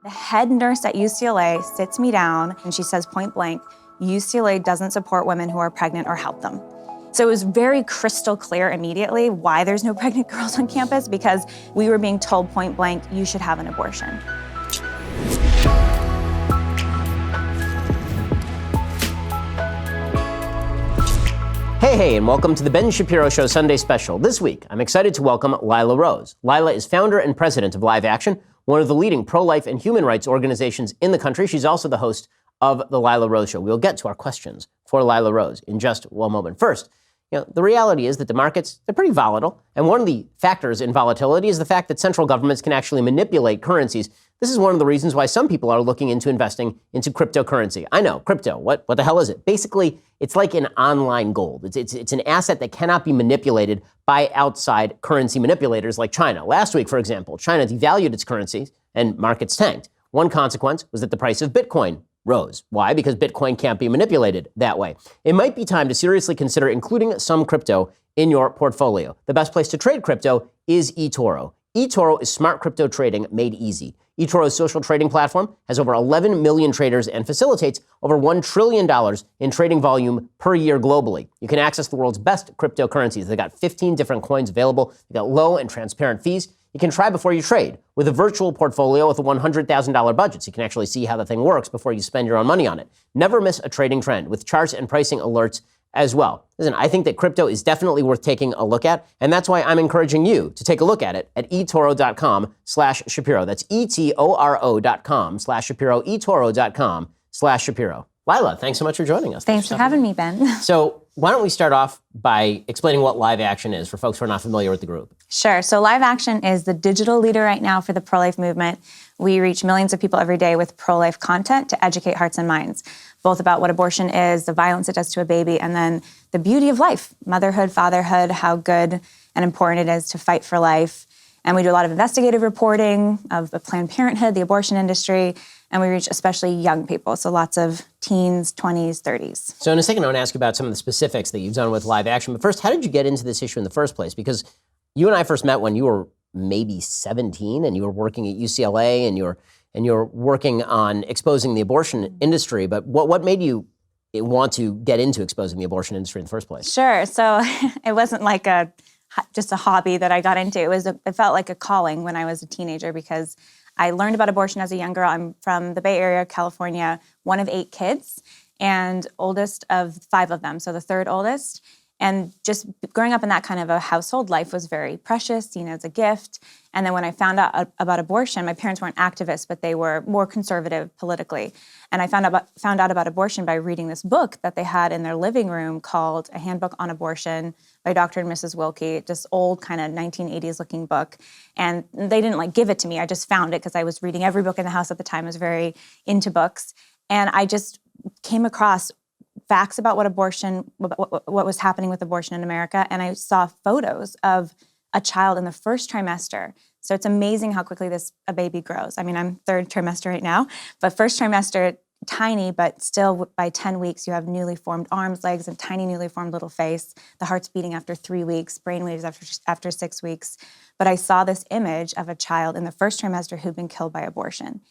The head nurse at UCLA sits me down and she says point blank, UCLA doesn't support women who are pregnant or help them. So it was very crystal clear immediately why there's no pregnant girls on campus, because we were being told point blank, you should have an abortion. Hey, and welcome to the Ben Shapiro Show Sunday Special. This week, I'm excited to welcome Lila Rose. Lila is founder and president of Live Action, one of the leading pro-life and human rights organizations in the country. She's also the host of the Lila Rose Show. We'll get to our questions for Lila Rose in just one moment. First, the reality is that the markets, they're pretty volatile. And one of the factors in volatility is the fact that central governments can actually manipulate currencies. This is one of the reasons why some people are looking into investing into cryptocurrency. I know, crypto, what the hell is it? Basically, it's like an online gold. It's an asset that cannot be manipulated by outside currency manipulators like China. Last week, for example, China devalued its currency and markets tanked. One consequence was that the price of Bitcoin rose. Why? Because Bitcoin can't be manipulated that way. It might be time to seriously consider including some crypto in your portfolio. The best place to trade crypto is eToro. eToro is smart crypto trading made easy. eToro's social trading platform has over 11 million traders and facilitates over $1 trillion in trading volume per year globally. You can access the world's best cryptocurrencies. They've got 15 different coins available. They've got low and transparent fees. You can try before you trade with a virtual portfolio with a $100,000 budget, so you can actually see how the thing works before you spend your own money on it. Never miss a trading trend with charts and pricing alerts as well. Listen, I think that crypto is definitely worth taking a look at, and that's why I'm encouraging you to take a look at it at etoro.com/Shapiro. That's etoro.com/Shapiro, etoro.com/Shapiro. Lila, thanks so much for joining us. Thanks for having me, Ben. So why don't we start off by explaining what Live Action is for folks who are not familiar with the group? Sure. So Live Action is the digital leader right now for the pro-life movement. We reach millions of people every day with pro-life content to educate hearts and minds, both about what abortion is, the violence it does to a baby, and then the beauty of life, motherhood, fatherhood, how good and important it is to fight for life. And we do a lot of investigative reporting of the Planned Parenthood, the abortion industry, and we reach especially young people, so lots of teens, 20s, 30s. So in a second, I want to ask you about some of the specifics that you've done with Live Action. But first, how did you get into this issue in the first place? Because you and I first met when you were maybe 17 and you were working at UCLA and you're working on exposing the abortion industry. But what made you want to get into exposing the abortion industry in the first place? Sure. So it wasn't like just a hobby that I got into. It felt like a calling when I was a teenager, because I learned about abortion as a young girl. I'm from the Bay Area, California, one of 8 kids, and oldest of 5 of them, so the third oldest. And just growing up in that kind of a household, life was very precious, seen as a gift. And then when I found out about abortion, my parents weren't activists, but they were more conservative politically. And I found out about abortion by reading this book that they had in their living room called A Handbook on Abortion by Dr. and Mrs. Wilkie, this old kind of 1980s looking book. And they didn't give it to me. I just found it because I was reading every book in the house at the time. I was very into books. And I just came across facts about what was happening with abortion in America. And I saw photos of a child in the first trimester. So it's amazing how quickly a baby grows. I mean, I'm 3rd trimester right now, but first trimester, tiny, but still by 10 weeks, you have newly formed arms, legs, and tiny newly formed little face. The heart's beating after 3 weeks, brainwaves after 6 weeks. But I saw this image of a child in the first trimester who'd been killed by abortion.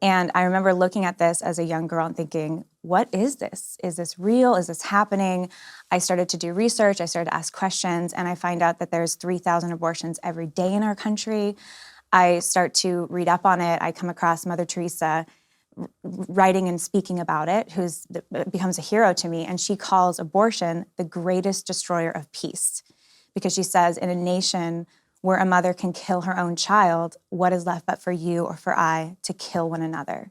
And I remember looking at this as a young girl and thinking, what is this? Is this real? Is this happening? I started to do research. I started to ask questions, and I find out that there's 3,000 abortions every day in our country. I start to read up on it. I come across Mother Teresa writing and speaking about it, who becomes a hero to me, and she calls abortion the greatest destroyer of peace, because she says, in a nation where a mother can kill her own child, what is left but for you or for I to kill one another?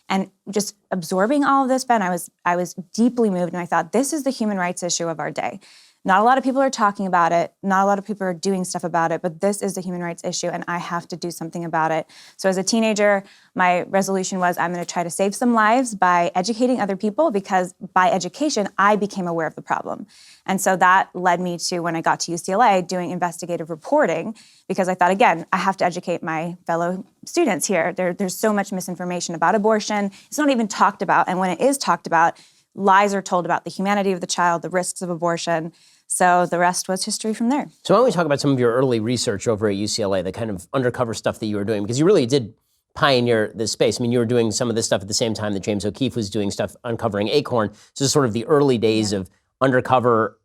And just absorbing all of this, Ben, I was deeply moved, and I thought, this is the human rights issue of our day. Not a lot of people are talking about it. Not a lot of people are doing stuff about it, but this is the human rights issue, and I have to do something about it. So as a teenager, my resolution was, I'm going to try to save some lives by educating other people, because by education, I became aware of the problem. And so that led me to, when I got to UCLA, doing investigative reporting, because I thought, again, I have to educate my fellow students here. There's so much misinformation about abortion. It's not even talked about, and when it is talked about, lies are told about the humanity of the child, the risks of abortion. So the rest was history from there. So why don't we talk about some of your early research over at UCLA, the kind of undercover stuff that you were doing, because you really did pioneer this space. I mean, you were doing some of this stuff at the same time that James O'Keefe was doing stuff uncovering Acorn. So this is sort of the early days of undercover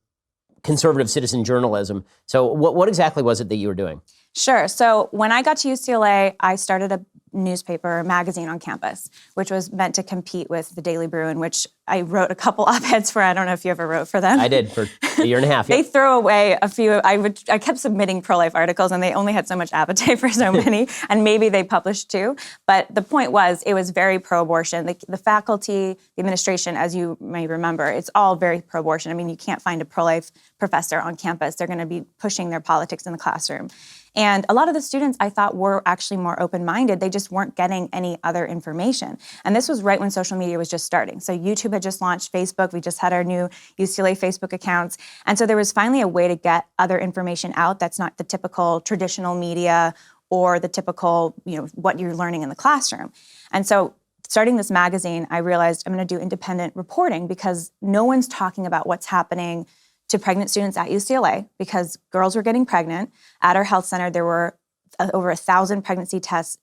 conservative citizen journalism. So what exactly was it that you were doing? Sure. So when I got to UCLA, I started a newspaper, a magazine on campus, which was meant to compete with the Daily Bruin, which I wrote a couple op-eds for. I don't know if you ever wrote for them. I did for a year and a half. They throw away a few. I kept submitting pro-life articles, and they only had so much appetite for so many, and maybe they published too. But the point was, it was very pro-abortion. The faculty, the administration, as you may remember, it's all very pro-abortion. I mean, you can't find a pro-life professor on campus. They're going to be pushing their politics in the classroom. And a lot of the students, I thought, were actually more open-minded. They just weren't getting any other information. And this was right when social media was just starting. So YouTube had just launched Facebook. We just had our new UCLA Facebook accounts. And so there was finally a way to get other information out that's not the typical traditional media or the typical, what you're learning in the classroom. And so starting this magazine, I realized I'm going to do independent reporting because no one's talking about what's happening to pregnant students at UCLA because girls were getting pregnant. At our health center, there were over 1,000 pregnancy tests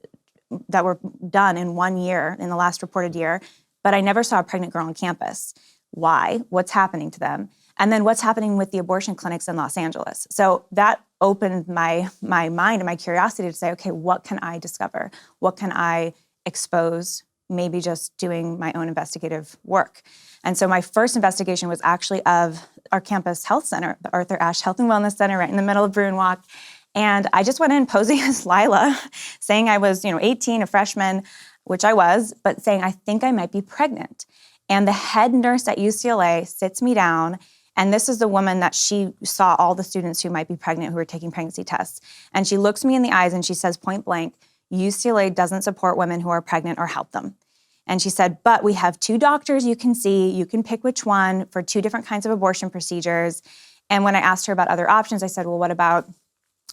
that were done in 1 year, in the last reported year, but I never saw a pregnant girl on campus. Why? What's happening to them? And then what's happening with the abortion clinics in Los Angeles? So that opened my mind and my curiosity to say, okay, what can I discover? What can I expose? Maybe just doing my own investigative work. And so my first investigation was actually of our campus health center, the Arthur Ashe Health and Wellness Center, right in the middle of Bruin Walk. And I just went in posing as Lila, saying I was, 18, a freshman, which I was, but saying I think I might be pregnant. And the head nurse at UCLA sits me down, and this is the woman that she saw all the students who might be pregnant who were taking pregnancy tests. And she looks me in the eyes and she says point blank, UCLA doesn't support women who are pregnant or help them. And she said, but we have 2 doctors you can see. You can pick which one for 2 different kinds of abortion procedures. And when I asked her about other options, I said, well, what about,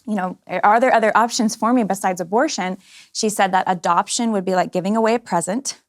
are there other options for me besides abortion? She said that adoption would be like giving away a present.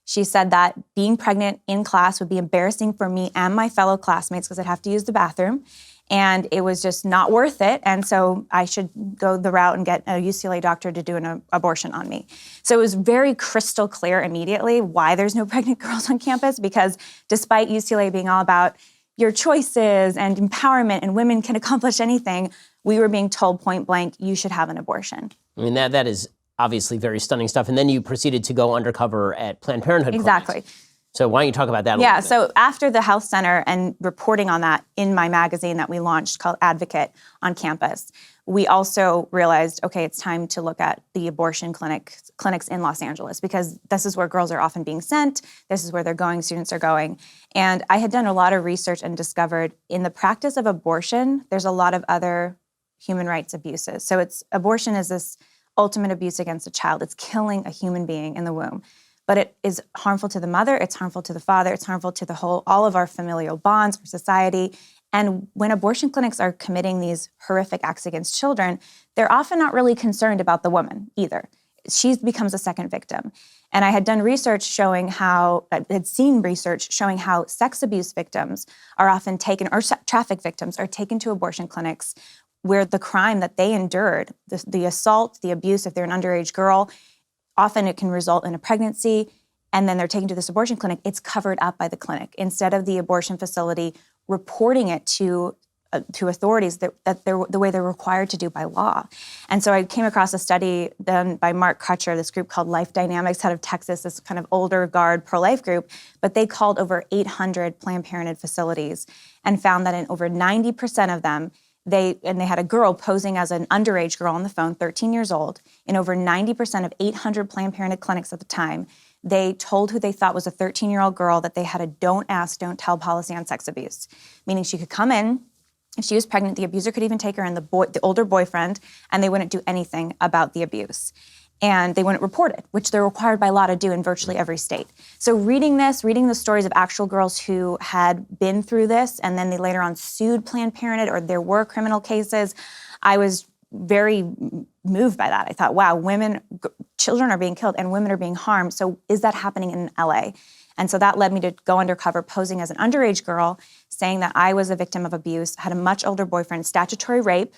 She said that being pregnant in class would be embarrassing for me and my fellow classmates because I'd have to use the bathroom. And it was just not worth it. And so I should go the route and get a UCLA doctor to do an abortion on me. So it was very crystal clear immediately why there's no pregnant girls on campus, because despite UCLA being all about your choices and empowerment and women can accomplish anything, we were being told point blank, you should have an abortion. I mean, that is obviously very stunning stuff. And then you proceeded to go undercover at Planned Parenthood. Exactly. Clinics. So why don't you talk about that a little bit? So after the health center and reporting on that in my magazine that we launched called Advocate on campus, we also realized, okay, it's time to look at the abortion clinics in Los Angeles because this is where girls are often being sent. This is where they're going, students are going. And I had done a lot of research and discovered in the practice of abortion, there's a lot of other human rights abuses. So abortion is this ultimate abuse against a child. It's killing a human being in the womb. But it is harmful to the mother, it's harmful to the father, it's harmful to all of our familial bonds, our society. And when abortion clinics are committing these horrific acts against children, they're often not really concerned about the woman either. She becomes a second victim. And I had done research showing how sex abuse victims are often taken, or traffic victims are taken to abortion clinics where the crime that they endured, the assault, the abuse, if they're an underage girl, often it can result in a pregnancy, and then they're taken to this abortion clinic. It's covered up by the clinic instead of the abortion facility reporting it to authorities that they're the way they're required to do by law. And so I came across a study done by Mark Crutcher, this group called Life Dynamics out of Texas, this kind of older guard pro-life group, but they called over 800 Planned Parenthood facilities and found that in over 90% of them, they had a girl posing as an underage girl on the phone, 13 years old. In over 90% of 800 Planned Parenthood clinics at the time, they told who they thought was a 13-year-old girl that they had a don't ask, don't tell policy on sex abuse, meaning she could come in. If she was pregnant, the abuser could even take her and the older boyfriend, and they wouldn't do anything about the abuse. And they wouldn't report it, which they're required by law to do in virtually every state. So reading the stories of actual girls who had been through this, and then they later on sued Planned Parenthood, or there were criminal cases, I was very moved by that. I thought, wow, children are being killed and women are being harmed. So is that happening in LA? And so that led me to go undercover posing as an underage girl, saying that I was a victim of abuse, had a much older boyfriend, statutory rape,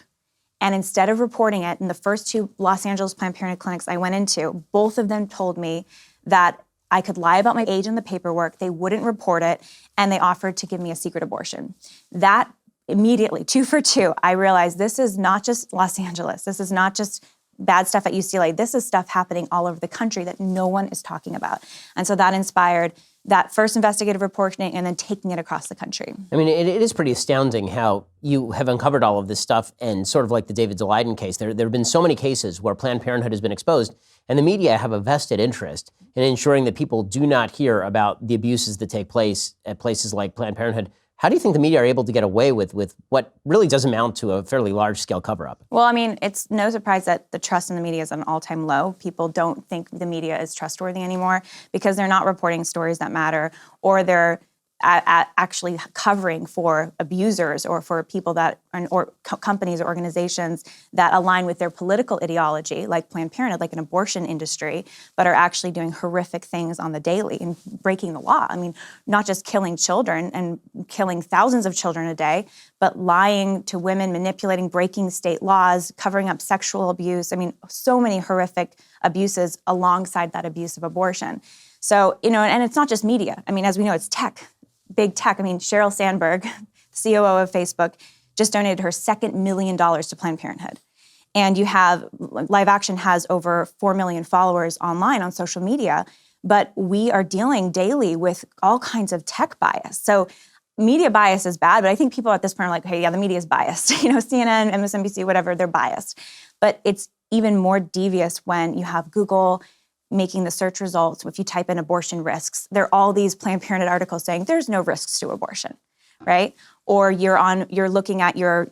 And instead of reporting it, in the first 2 Los Angeles Planned Parenthood clinics I went into, both of them told me that I could lie about my age in the paperwork, they wouldn't report it, and they offered to give me a secret abortion. That immediately, 2 for 2, I realized this is not just Los Angeles. This is not just bad stuff at UCLA. This is stuff happening all over the country that no one is talking about. And so that inspired that first investigative reporting and then taking it across the country. I mean, it is pretty astounding how you have uncovered all of this stuff, and sort of like the David Daleiden case, there have been so many cases where Planned Parenthood has been exposed, and the media have a vested interest in ensuring that people do not hear about the abuses that take place at places like Planned Parenthood. How do you think the media are able to get away with what really does amount to a fairly large-scale cover-up? Well, I mean, it's no surprise that the trust in the media is at an all-time low. People don't think the media is trustworthy anymore because they're not reporting stories that matter, or they're actually covering for abusers or for people that or companies or organizations that align with their political ideology, like Planned Parenthood, like an abortion industry, but are actually doing horrific things on the daily and breaking the law. I mean, not just killing children and killing thousands of children a day, but lying to women, manipulating, breaking state laws, covering up sexual abuse. I mean, so many horrific abuses alongside that abuse of abortion. So, and it's not just media. I mean, as we know, it's tech. Big tech. I mean, Sheryl Sandberg, COO of Facebook, just donated her second $1 million to Planned Parenthood. And you have, Live Action has over 4 million followers online on social media, but we are dealing daily with all kinds of tech bias. So media bias is bad, but I think people at this point are like, hey, yeah, the media is biased. CNN, MSNBC, whatever, they're biased. But it's even more devious when you have Google making the search results. If you type in abortion risks, there are all these Planned Parenthood articles saying there's no risks to abortion, right? Or you're looking at your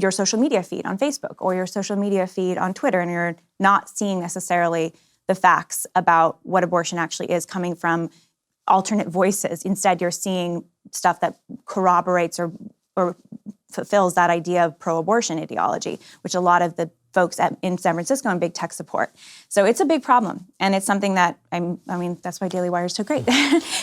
social media feed on Facebook or your social media feed on Twitter, and you're not seeing necessarily the facts about what abortion actually is coming from alternate voices. Instead, you're seeing stuff that corroborates or fulfills that idea of pro-abortion ideology, which a lot of the folks in San Francisco and big tech support. So it's a big problem. And it's something that, that's why Daily Wire is so great.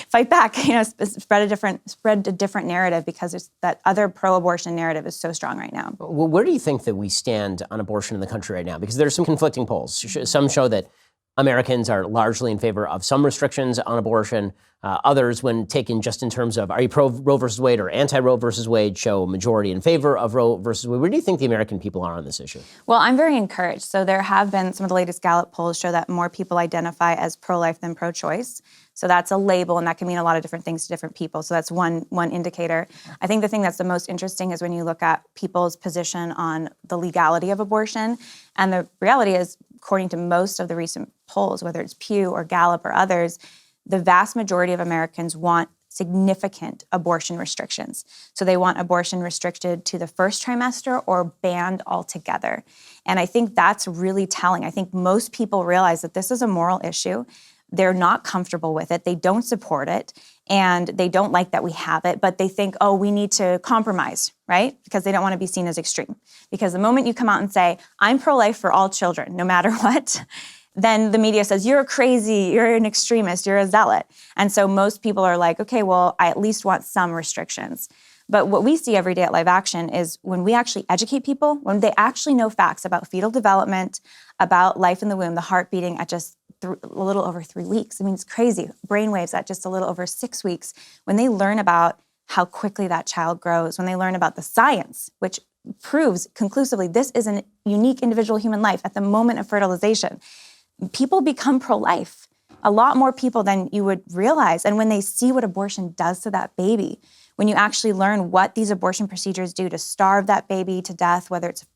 Fight back, spread a different narrative, because that other pro-abortion narrative is so strong right now. Well, where do you think that we stand on abortion in the country right now? Because there's some conflicting polls. Some show that Americans are largely in favor of some restrictions on abortion. Others, when taken just in terms of are you pro-Roe versus Wade or anti-Roe versus Wade, show a majority in favor of Roe versus Wade. Where do you think the American people are on this issue? Well, I'm very encouraged. So there have been some of the latest Gallup polls show that more people identify as pro-life than pro-choice. So that's a label, and that can mean a lot of different things to different people. So that's one indicator. I think the thing that's the most interesting is when you look at people's position on the legality of abortion. And the reality is, according to most of the recent polls, whether it's Pew or Gallup or others, the vast majority of Americans want significant abortion restrictions. So they want abortion restricted to the first trimester or banned altogether. And I think that's really telling. I think most people realize that this is a moral issue. They're not comfortable with it. They don't support it. And they don't like that we have it. But they think, oh, we need to compromise, right? Because they don't want to be seen as extreme. Because the moment you come out and say, I'm pro-life for all children, no matter what, then the media says, you're crazy, you're an extremist, you're a zealot. And so most people are like, okay, well, I at least want some restrictions. But what we see every day at Live Action is when we actually educate people, when they actually know facts about fetal development, about life in the womb, the heart beating at just a little over 3 weeks. I mean, it's crazy. Brainwaves at just a little over 6 weeks. When they learn about how quickly that child grows, when they learn about the science, which proves conclusively this is a unique individual human life at the moment of fertilization, people become pro-life. A lot more people than you would realize. And when they see what abortion does to that baby, when you actually learn what these abortion procedures do to starve that baby to death, whether it's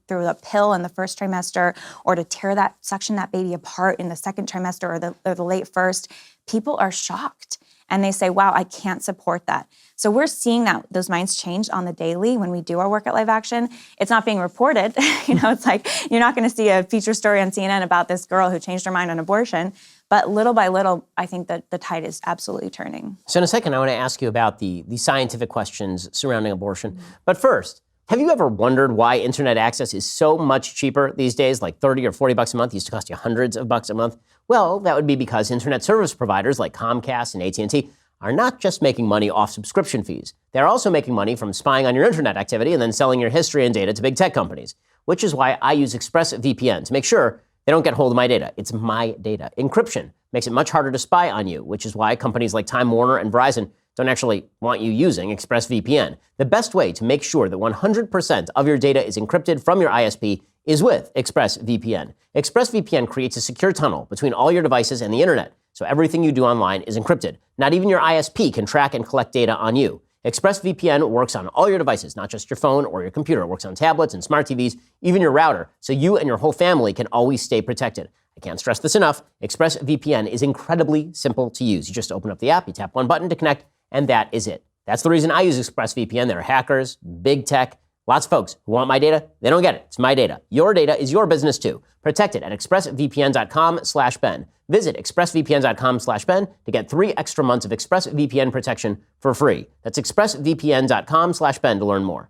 through a pill in the first trimester or to section that baby apart in the second trimester or the late first, people are shocked. And they say, wow, I can't support that. So we're seeing that those minds change on the daily when we do our work at Live Action. It's not being reported. It's like you're not going to see a feature story on CNN about this girl who changed her mind on abortion. But little by little, I think that the tide is absolutely turning. So in a second, I want to ask you about the scientific questions surrounding abortion. Mm-hmm. But first, have you ever wondered why internet access is so much cheaper these days, like $30 or $40 a month? It used to cost you hundreds of bucks a month. Well, that would be because internet service providers like Comcast and AT&T are not just making money off subscription fees. They're also making money from spying on your internet activity and then selling your history and data to big tech companies. which is why I use ExpressVPN to make sure they don't get hold of my data. It's my data. Encryption makes it much harder to spy on you, which is why companies like Time Warner and Verizon don't actually want you using ExpressVPN. The best way to make sure that 100% of your data is encrypted from your ISP is with ExpressVPN. ExpressVPN creates a secure tunnel between all your devices and the internet, so everything you do online is encrypted. Not even your ISP can track and collect data on you. ExpressVPN works on all your devices, not just your phone or your computer. It works on tablets and smart TVs, even your router, so you and your whole family can always stay protected. I can't stress this enough. ExpressVPN is incredibly simple to use. You just open up the app, you tap one button to connect, and that is it. That's the reason I use ExpressVPN. There are hackers, big tech, lots of folks who want my data. They don't get it. It's my data. Your data is your business too. Protect it at expressvpn.com/Ben. Visit expressvpn.com/Ben to get 3 extra months of ExpressVPN protection for free. That's expressvpn.com/Ben to learn more.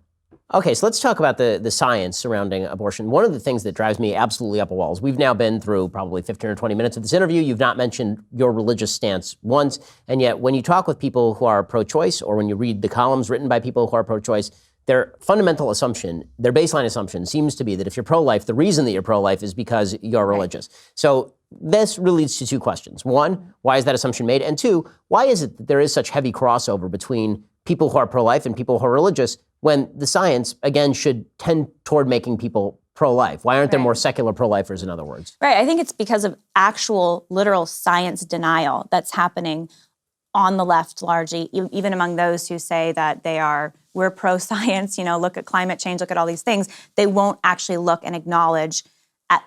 Okay, so let's talk about the science surrounding abortion. One of the things that drives me absolutely up a wall is we've now been through probably 15 or 20 minutes of this interview. You've not mentioned your religious stance once, and yet when you talk with people who are pro-choice or when you read the columns written by people who are pro-choice, their fundamental assumption, their baseline assumption seems to be that if you're pro-life, the reason that you're pro-life is because you're religious. So this really leads to 2 questions. 1, why is that assumption made? And 2, why is it that there is such heavy crossover between people who are pro-life and people who are religious when the science, again, should tend toward making people pro-life? Why aren't there more secular pro-lifers, in other words? Right. I think it's because of actual, literal science denial that's happening on the left largely, even among those who say that we're pro-science, look at climate change, look at all these things. They won't actually look and acknowledge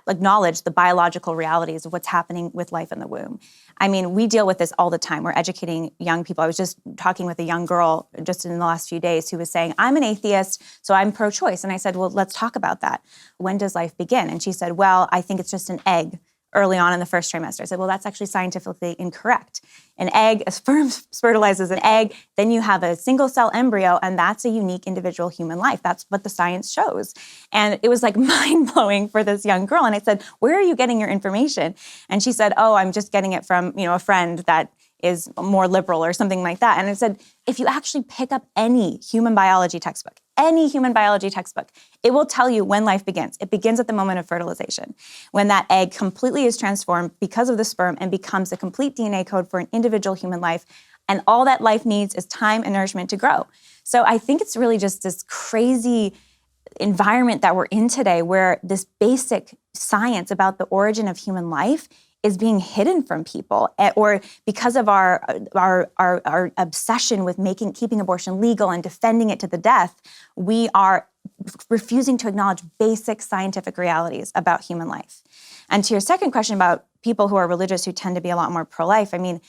the biological realities of what's happening with life in the womb. I mean, we deal with this all the time. We're educating young people. I was just talking with a young girl just in the last few days who was saying, I'm an atheist, so I'm pro-choice. And I said, well, let's talk about that. When does life begin? And she said, well, I think it's just an egg early on in the first trimester. I said, well, that's actually scientifically incorrect. An egg, a sperm fertilizes an egg, then you have a single cell embryo, and that's a unique individual human life. That's what the science shows. And it was like mind-blowing for this young girl. And I said, where are you getting your information? And she said, oh, I'm just getting it from, a friend that is more liberal or something like that. And I said, if you actually pick up any human biology textbook, it will tell you when life begins. It begins at the moment of fertilization, when that egg completely is transformed because of the sperm and becomes a complete DNA code for an individual human life. And all that life needs is time and nourishment to grow. So I think it's really just this crazy environment that we're in today where this basic science about the origin of human life is being hidden from people, or because of our obsession with keeping abortion legal and defending it to the death, we are refusing to acknowledge basic scientific realities about human life. And to your second question about people who are religious who tend to be a lot more pro-life, I mean,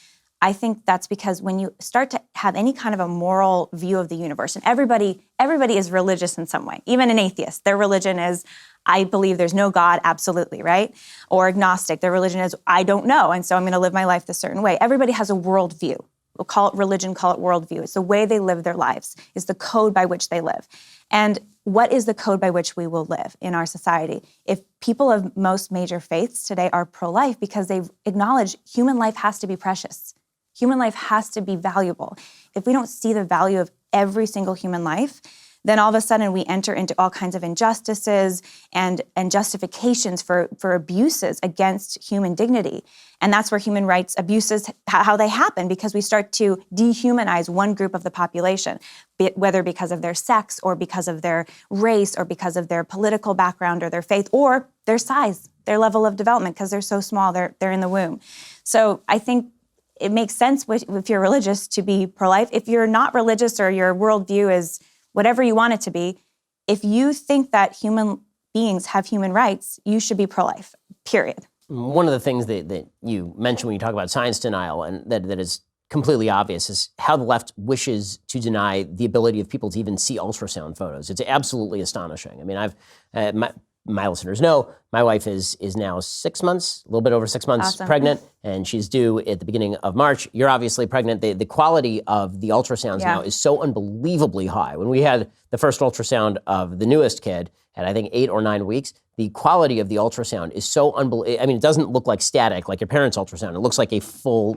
I think that's because when you start to have any kind of a moral view of the universe, and everybody is religious in some way, even an atheist, their religion is, I believe there's no God, absolutely, right? Or agnostic, their religion is, I don't know, and so I'm going to live my life this certain way. Everybody has a worldview. We'll call it religion, call it worldview. It's the way they live their lives. It's the code by which they live. And what is the code by which we will live in our society? If people of most major faiths today are pro-life because they've acknowledged human life has to be precious. Human life has to be valuable. If we don't see the value of every single human life, then all of a sudden we enter into all kinds of injustices and justifications for abuses against human dignity. And that's where human rights abuses, how they happen, because we start to dehumanize one group of the population, whether because of their sex or because of their race or because of their political background or their faith or their size, their level of development, because they're so small, they're in the womb. So I think it makes sense if you're religious to be pro-life. If you're not religious or your worldview is whatever you want it to be, if you think that human beings have human rights, you should be pro-life, period. One of the things that you mentioned when you talk about science denial, and that is completely obvious, is how the left wishes to deny the ability of people to even see ultrasound photos. It's absolutely astonishing. I mean, my listeners know my wife is now 6 months, a little bit over 6 months pregnant, and she's due at the beginning of March. You're obviously pregnant. The quality of the ultrasounds now is so unbelievably high. When we had the first ultrasound of the newest kid at, I think, 8 or 9 weeks, the quality of the ultrasound is so unbelievable. I mean, it doesn't look like static, like your parents' ultrasound. It looks like a full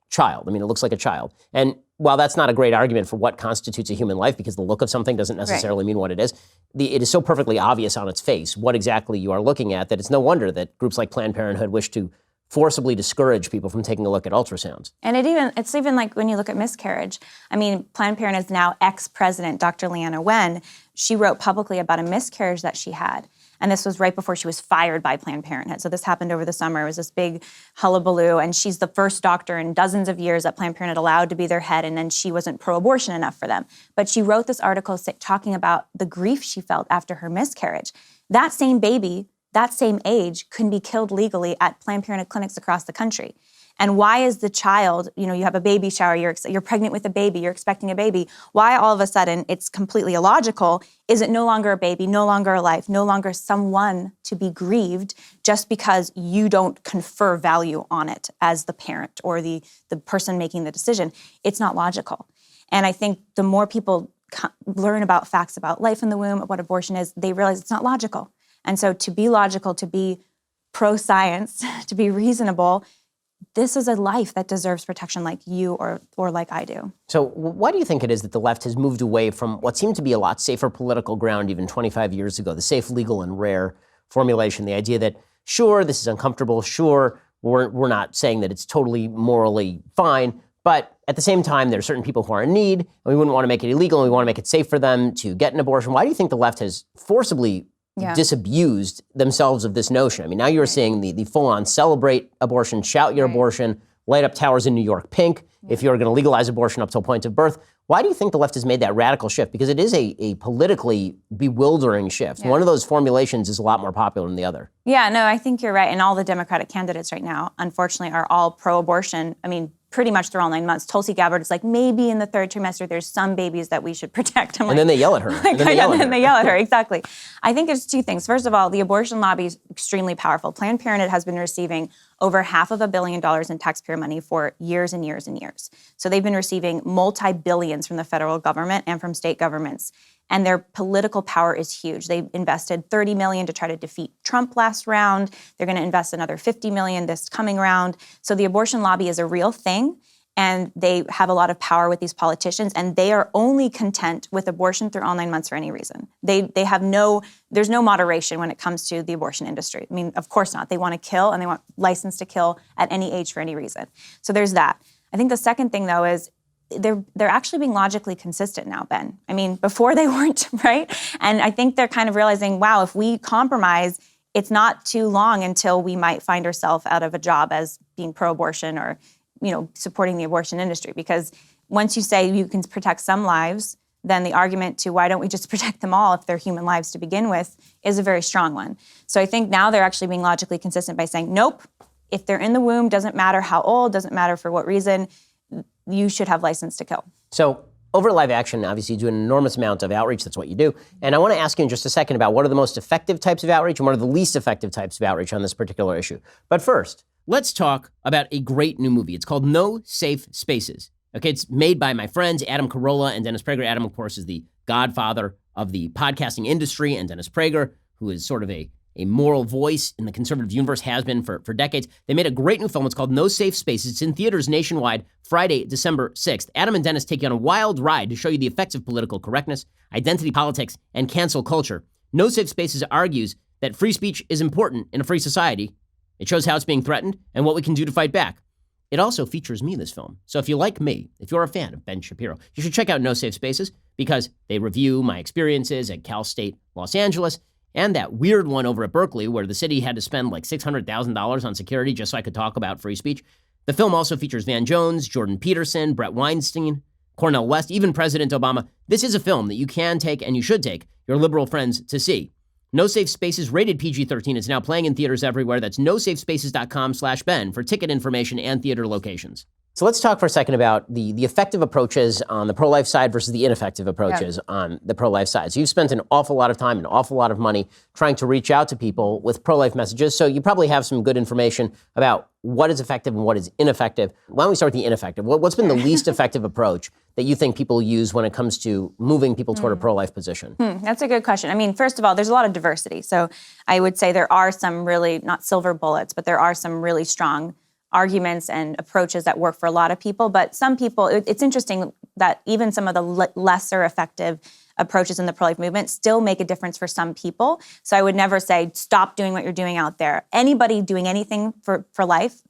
child. I mean, it looks like a child. And while that's not a great argument for what constitutes a human life, because the look of something doesn't necessarily mean what it is, it is so perfectly obvious on its face what exactly you are looking at that it's no wonder that groups like Planned Parenthood wish to forcibly discourage people from taking a look at ultrasounds. And it's even like when you look at miscarriage. I mean, Planned Parenthood's now ex-president, Dr. Leanna Wen, she wrote publicly about a miscarriage that she had. And this was right before she was fired by Planned Parenthood. So this happened over the summer. It was this big hullabaloo. And she's the first doctor in dozens of years that Planned Parenthood allowed to be their head. And then she wasn't pro-abortion enough for them. But she wrote this article talking about the grief she felt after her miscarriage. That same baby, that same age, couldn't be killed legally at Planned Parenthood clinics across the country. And why is the child, you have a baby shower, you're pregnant with a baby, you're expecting a baby, why all of a sudden it's completely illogical? Is it no longer a baby, no longer a life, no longer someone to be grieved just because you don't confer value on it as the parent or the person making the decision? It's not logical. And I think the more people learn about facts about life in the womb, what abortion is, they realize it's not logical. And so to be logical, to be pro-science, to be reasonable, this is a life that deserves protection like you or like I do. So why do you think it is that the left has moved away from what seemed to be a lot safer political ground even 25 years ago, the safe, legal, and rare formulation, the idea that, sure, this is uncomfortable, sure, we're not saying that it's totally morally fine, but at the same time, there are certain people who are in need, and we wouldn't want to make it illegal, and we want to make it safe for them to get an abortion. Why do you think the left has forcibly disabused themselves of this notion? I mean, now you're seeing the full-on celebrate abortion, shout your abortion, light up towers in New York pink, if you're going to legalize abortion up till point of birth. Why do you think the left has made that radical shift? Because it is a politically bewildering shift. One of those formulations is a lot more popular than the other. Yeah, no, I think you're right. And all the Democratic candidates right now, unfortunately, are all pro-abortion. I mean, pretty much through all 9 months. Tulsi Gabbard is like, maybe in the third trimester, there's some babies that we should protect. And then they yell at her. And then they yell at her, exactly. I think there's two things. First of all, the abortion lobby is extremely powerful. Planned Parenthood has been receiving over $500 million in taxpayer money for years and years and years. So they've been receiving multi-billions from the federal government and from state governments. And their political power is huge. They invested $30 million to try to defeat Trump last round. They're going to invest another $50 million this coming round. So the abortion lobby is a real thing, and they have a lot of power with these politicians, and they are only content with abortion through all 9 months for any reason. There's no moderation when it comes to the abortion industry. I mean, of course not. They want to kill, and they want license to kill at any age for any reason. So there's that. I think the second thing, though, is they're actually being logically consistent now, Ben. I mean, before they weren't, right? And I think they're kind of realizing, wow, if we compromise, it's not too long until we might find ourselves out of a job as being pro-abortion or, supporting the abortion industry. Because once you say you can protect some lives, then the argument to why don't we just protect them all if they're human lives to begin with is a very strong one. So I think now they're actually being logically consistent by saying, nope, if they're in the womb, doesn't matter how old, doesn't matter for what reason, you should have license to kill. So over at Live Action, obviously you do an enormous amount of outreach. That's what you do. And I want to ask you in just a second about what are the most effective types of outreach and what are the least effective types of outreach on this particular issue. But first, let's talk about a great new movie. It's called No Safe Spaces. Okay, it's made by my friends Adam Carolla and Dennis Prager. Adam, of course, is the godfather of the podcasting industry, and Dennis Prager, who is sort of a moral voice in the conservative universe, has been for decades. They made a great new film. It's called No Safe Spaces. It's in theaters nationwide Friday, December 6th. Adam and Dennis take you on a wild ride to show you the effects of political correctness, identity politics, and cancel culture. No Safe Spaces argues that free speech is important in a free society. It shows how it's being threatened and what we can do to fight back. It also features me, this film. So if you like me, if you're a fan of Ben Shapiro, you should check out No Safe Spaces because they review my experiences at Cal State Los Angeles and that weird one over at Berkeley where the city had to spend like $600,000 on security just so I could talk about free speech. The film also features Van Jones, Jordan Peterson, Brett Weinstein, Cornel West, even President Obama. This is a film that you can take and you should take your liberal friends to see. No Safe Spaces, rated PG-13, is now playing in theaters everywhere. That's nosafespaces.com/Ben for ticket information and theater locations. So let's talk for a second about the effective approaches on the pro-life side versus the ineffective approaches on the pro-life side. So you've spent an awful lot of time, an awful lot of money trying to reach out to people with pro-life messages. So you probably have some good information about what is effective and what is ineffective. Why don't we start with the ineffective? What's been the least effective approach that you think people use when it comes to moving people toward a pro-life position? That's a good question. I mean, first of all, there's a lot of diversity. So I would say there are some really, not silver bullets, but there are some really strong arguments and approaches that work for a lot of people. But some people, it's interesting that even some of the lesser effective approaches in the pro-life movement still make a difference for some people. So I would never say, stop doing what you're doing out there. Anybody doing anything for life,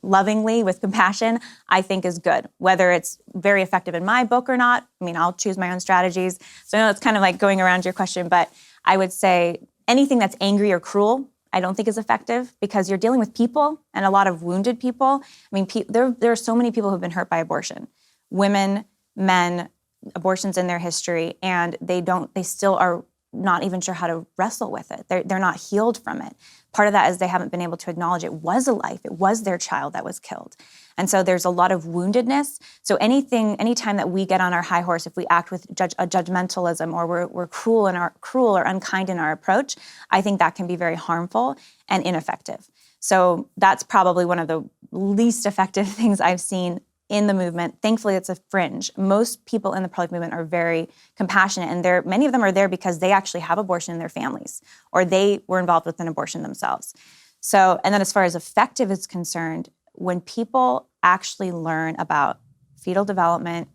lovingly, with compassion, I think is good. Whether it's very effective in my book or not, I mean, I'll choose my own strategies. So I know it's kind of like going around your question, but I would say anything that's angry or cruel, I don't think is effective, because you're dealing with people and a lot of wounded people. I mean, there are so many people who've been hurt by abortion. Women, men, abortions in their history, and they still are not even sure how to wrestle with it. They're not healed from it. Part of that is they haven't been able to acknowledge it was a life. It was their child that was killed. And so there's a lot of woundedness. So anytime that we get on our high horse, if we act with a judgmentalism, or we're cruel or unkind in our approach, I think that can be very harmful and ineffective. So that's probably one of the least effective things I've seen in the movement. Thankfully, it's a fringe. Most people in the pro-life movement are very compassionate, and many of them are there because they actually have abortion in their families, or they were involved with an abortion themselves. So, and then as far as effective is concerned, when people actually learn about fetal development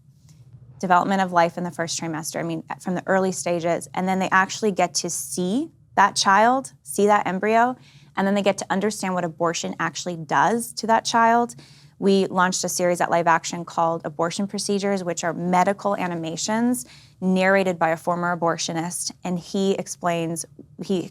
of life in the first trimester, I mean, from the early stages, and then they actually get to see that child, see that embryo, and then they get to understand what abortion actually does to that child. We launched a series at Live Action called Abortion Procedures, which are medical animations narrated by a former abortionist. And he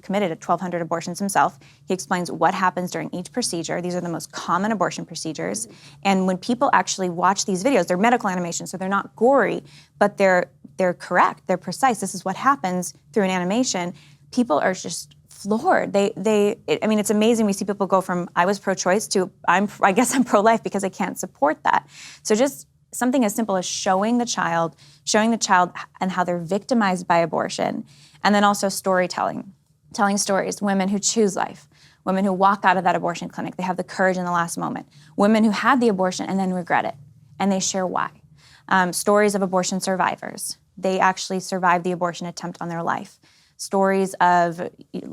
committed 1,200 abortions himself. He explains what happens during each procedure. These are the most common abortion procedures. And when people actually watch these videos, they're medical animations, so they're not gory, but they're correct, they're precise. This is what happens through an animation. People are just floored. I mean, it's amazing. We see people go from, I was pro-choice to, I guess I'm pro-life because I can't support that. So just something as simple as showing the child and how they're victimized by abortion. And then also storytelling, telling stories, women who choose life, women who walk out of that abortion clinic, they have the courage in the last moment, women who had the abortion and then regret it, and they share why. Stories of abortion survivors. They actually survived the abortion attempt on their life. Stories of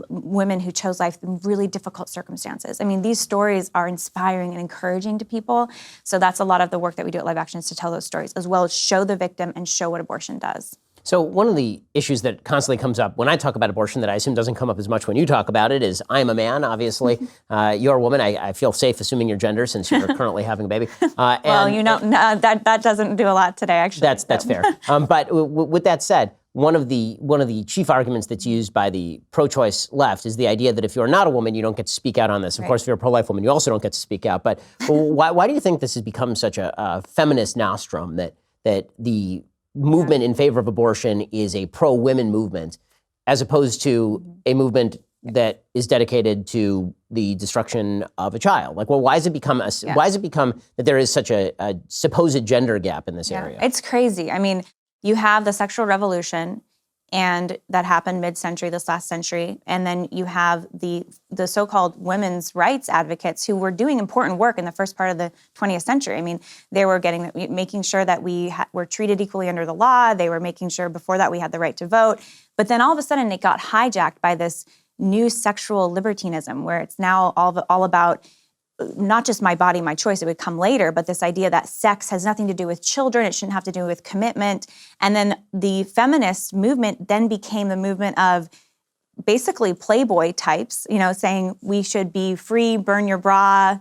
women who chose life in really difficult circumstances. I mean, these stories are inspiring and encouraging to people. So that's a lot of the work that we do at Live Action, is to tell those stories, as well as show the victim and show what abortion does. So one of the issues that constantly comes up when I talk about abortion that I assume doesn't come up as much when you talk about it is, I'm a man, obviously. You're a woman. I feel safe assuming your gender since you're currently having a baby. Well, that doesn't do a lot today, actually. That's fair. But with that said, one of the chief arguments that's used by the pro-choice left is the idea that if you're not a woman, you don't get to speak out on this. Of course, if you're a pro-life woman, you also don't get to speak out. But why do you think this has become such a feminist nostrum, that the movement in favor of abortion is a pro-women movement, as opposed to a movement that is dedicated to the destruction of a child? Like, well, why has it become that there is such a supposed gender gap in this area? It's crazy. I mean, you have the sexual revolution, and that happened mid-century, this last century, and then you have the so-called women's rights advocates who were doing important work in the first part of the 20th century. I mean, they were making sure that we were treated equally under the law. They were making sure before that we had the right to vote. But then all of a sudden it got hijacked by this new sexual libertinism, where it's now all about not just my body, my choice, it would come later, but this idea that sex has nothing to do with children, it shouldn't have to do with commitment. And then the feminist movement then became the movement of basically Playboy types, saying we should be free, burn your bra,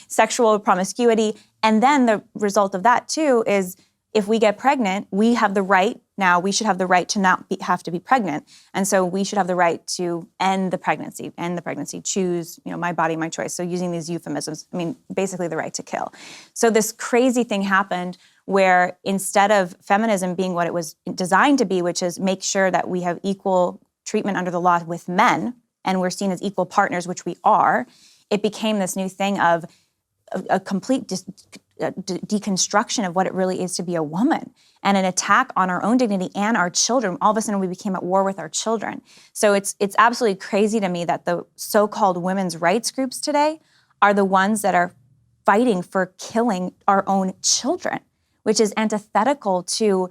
sexual promiscuity. And then the result of that too is, if we get pregnant, we have the right, now we should have the right to not have to be pregnant. And so we should have the right to end the pregnancy, choose, my body, my choice. So using these euphemisms, I mean, basically the right to kill. So this crazy thing happened where instead of feminism being what it was designed to be, which is make sure that we have equal treatment under the law with men, and we're seen as equal partners, which we are, it became this new thing of a complete deconstruction of what it really is to be a woman, and an attack on our own dignity and our children. All of a sudden, we became at war with our children. So it's absolutely crazy to me that the so-called women's rights groups today are the ones that are fighting for killing our own children, which is antithetical to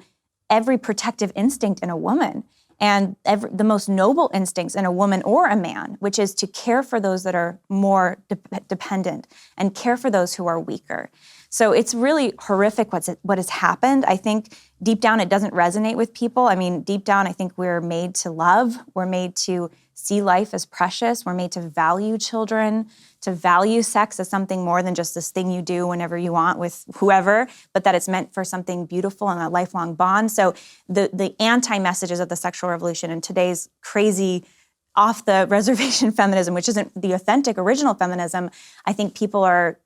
every protective instinct in a woman. and the most noble instincts in a woman or a man, which is to care for those that are more dependent and care for those who are weaker. So it's really horrific what has happened. I think deep down it doesn't resonate with people. I mean, deep down I think we're made to love. We're made to see life as precious. We're made to value children, to value sex as something more than just this thing you do whenever you want with whoever, but that it's meant for something beautiful and a lifelong bond. So the anti-messages of the sexual revolution and today's crazy off-the-reservation feminism, which isn't the authentic original feminism, I think people are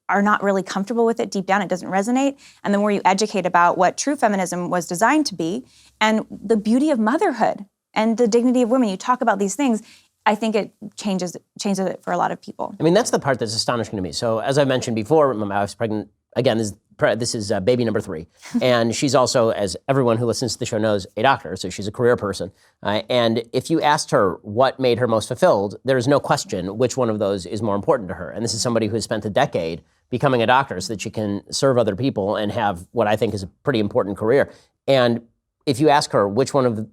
not really comfortable with it. Deep down, it doesn't resonate. And the more you educate about what true feminism was designed to be and the beauty of motherhood and the dignity of women, you talk about these things, I think it changes it for a lot of people. I mean, that's the part that's astonishing to me. So as I mentioned before, my wife's pregnant. Again, this is baby number 3. And she's also, as everyone who listens to the show knows, a doctor. So she's a career person. And if you asked her what made her most fulfilled, there is no question which one of those is more important to her. And this is somebody who has spent a decade becoming a doctor so that she can serve other people and have what I think is a pretty important career. And if you ask her which one of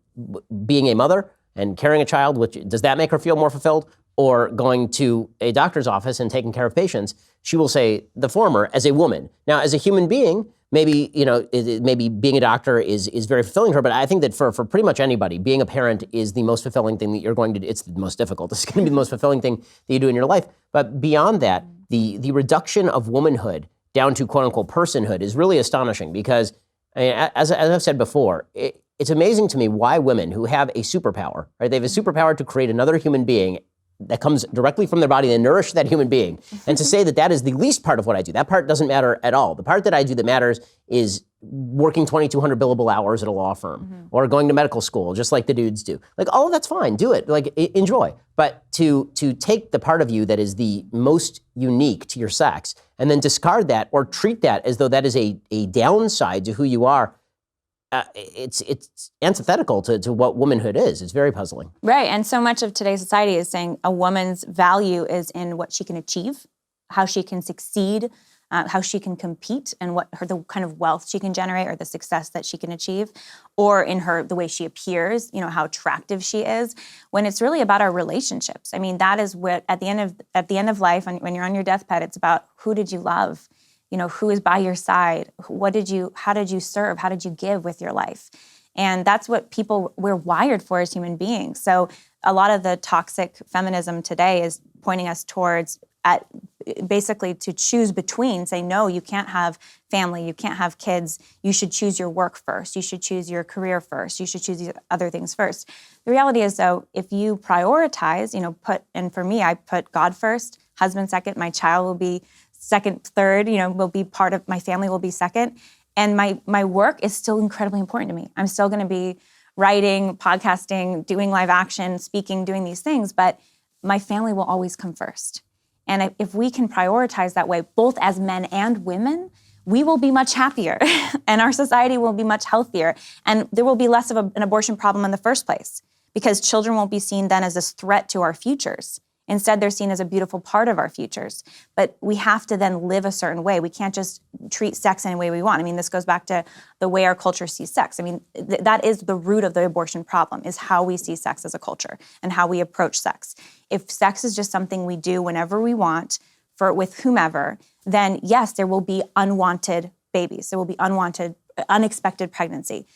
being a mother and carrying a child, does that make her feel more fulfilled, or going to a doctor's office and taking care of patients, she will say the former as a woman. Now, as a human being, maybe being a doctor is very fulfilling to her, but I think that for pretty much anybody, being a parent is the most fulfilling thing that you're going to do. It's the most difficult. It's going to be the most fulfilling thing that you do in your life. But beyond that, the reduction of womanhood down to quote unquote personhood is really astonishing because, as I've said before, it's amazing to me why women who have a superpower, right? They have a superpower to create another human being that comes directly from their body and nourish that human being. And to say that that is the least part of what I do, that part doesn't matter at all. The part that I do that matters is working 2,200 billable hours at a law firm or going to medical school, just like the dudes do. Like, all of that's fine, do it, like enjoy. But to take the part of you that is the most unique to your sex and then discard that or treat that as though that is a downside to who you are, it's antithetical to what womanhood is. It's very puzzling. Right, and so much of today's society is saying a woman's value is in what she can achieve, how she can succeed, how she can compete, and the kind of wealth she can generate or the success that she can achieve, or in the way she appears, how attractive she is. When it's really about our relationships. I mean, that is what at the end of life, when you're on your deathbed, it's about who did you love. Who is by your side? How did you serve? How did you give with your life? And that's what we're wired for as human beings. So a lot of the toxic feminism today is pointing us towards basically to choose between, say, no, you can't have family, you can't have kids, you should choose your work first, you should choose your career first, you should choose these other things first. The reality is, though, if you prioritize, and for me, I put God first, husband second, my child will be second, third, will be part of my family, will be second. And my work is still incredibly important to me. I'm still going to be writing, podcasting, doing live action, speaking, doing these things, but my family will always come first. And if we can prioritize that way, both as men and women, we will be much happier and our society will be much healthier. And there will be less of an abortion problem in the first place because children won't be seen then as this threat to our futures. Instead, they're seen as a beautiful part of our futures. But we have to then live a certain way. We can't just treat sex any way we want. I mean, this goes back to the way our culture sees sex. I mean, that is the root of the abortion problem, is how we see sex as a culture and how we approach sex. If sex is just something we do whenever we want, with whomever, then yes, there will be unwanted babies. There will be unexpected pregnancy.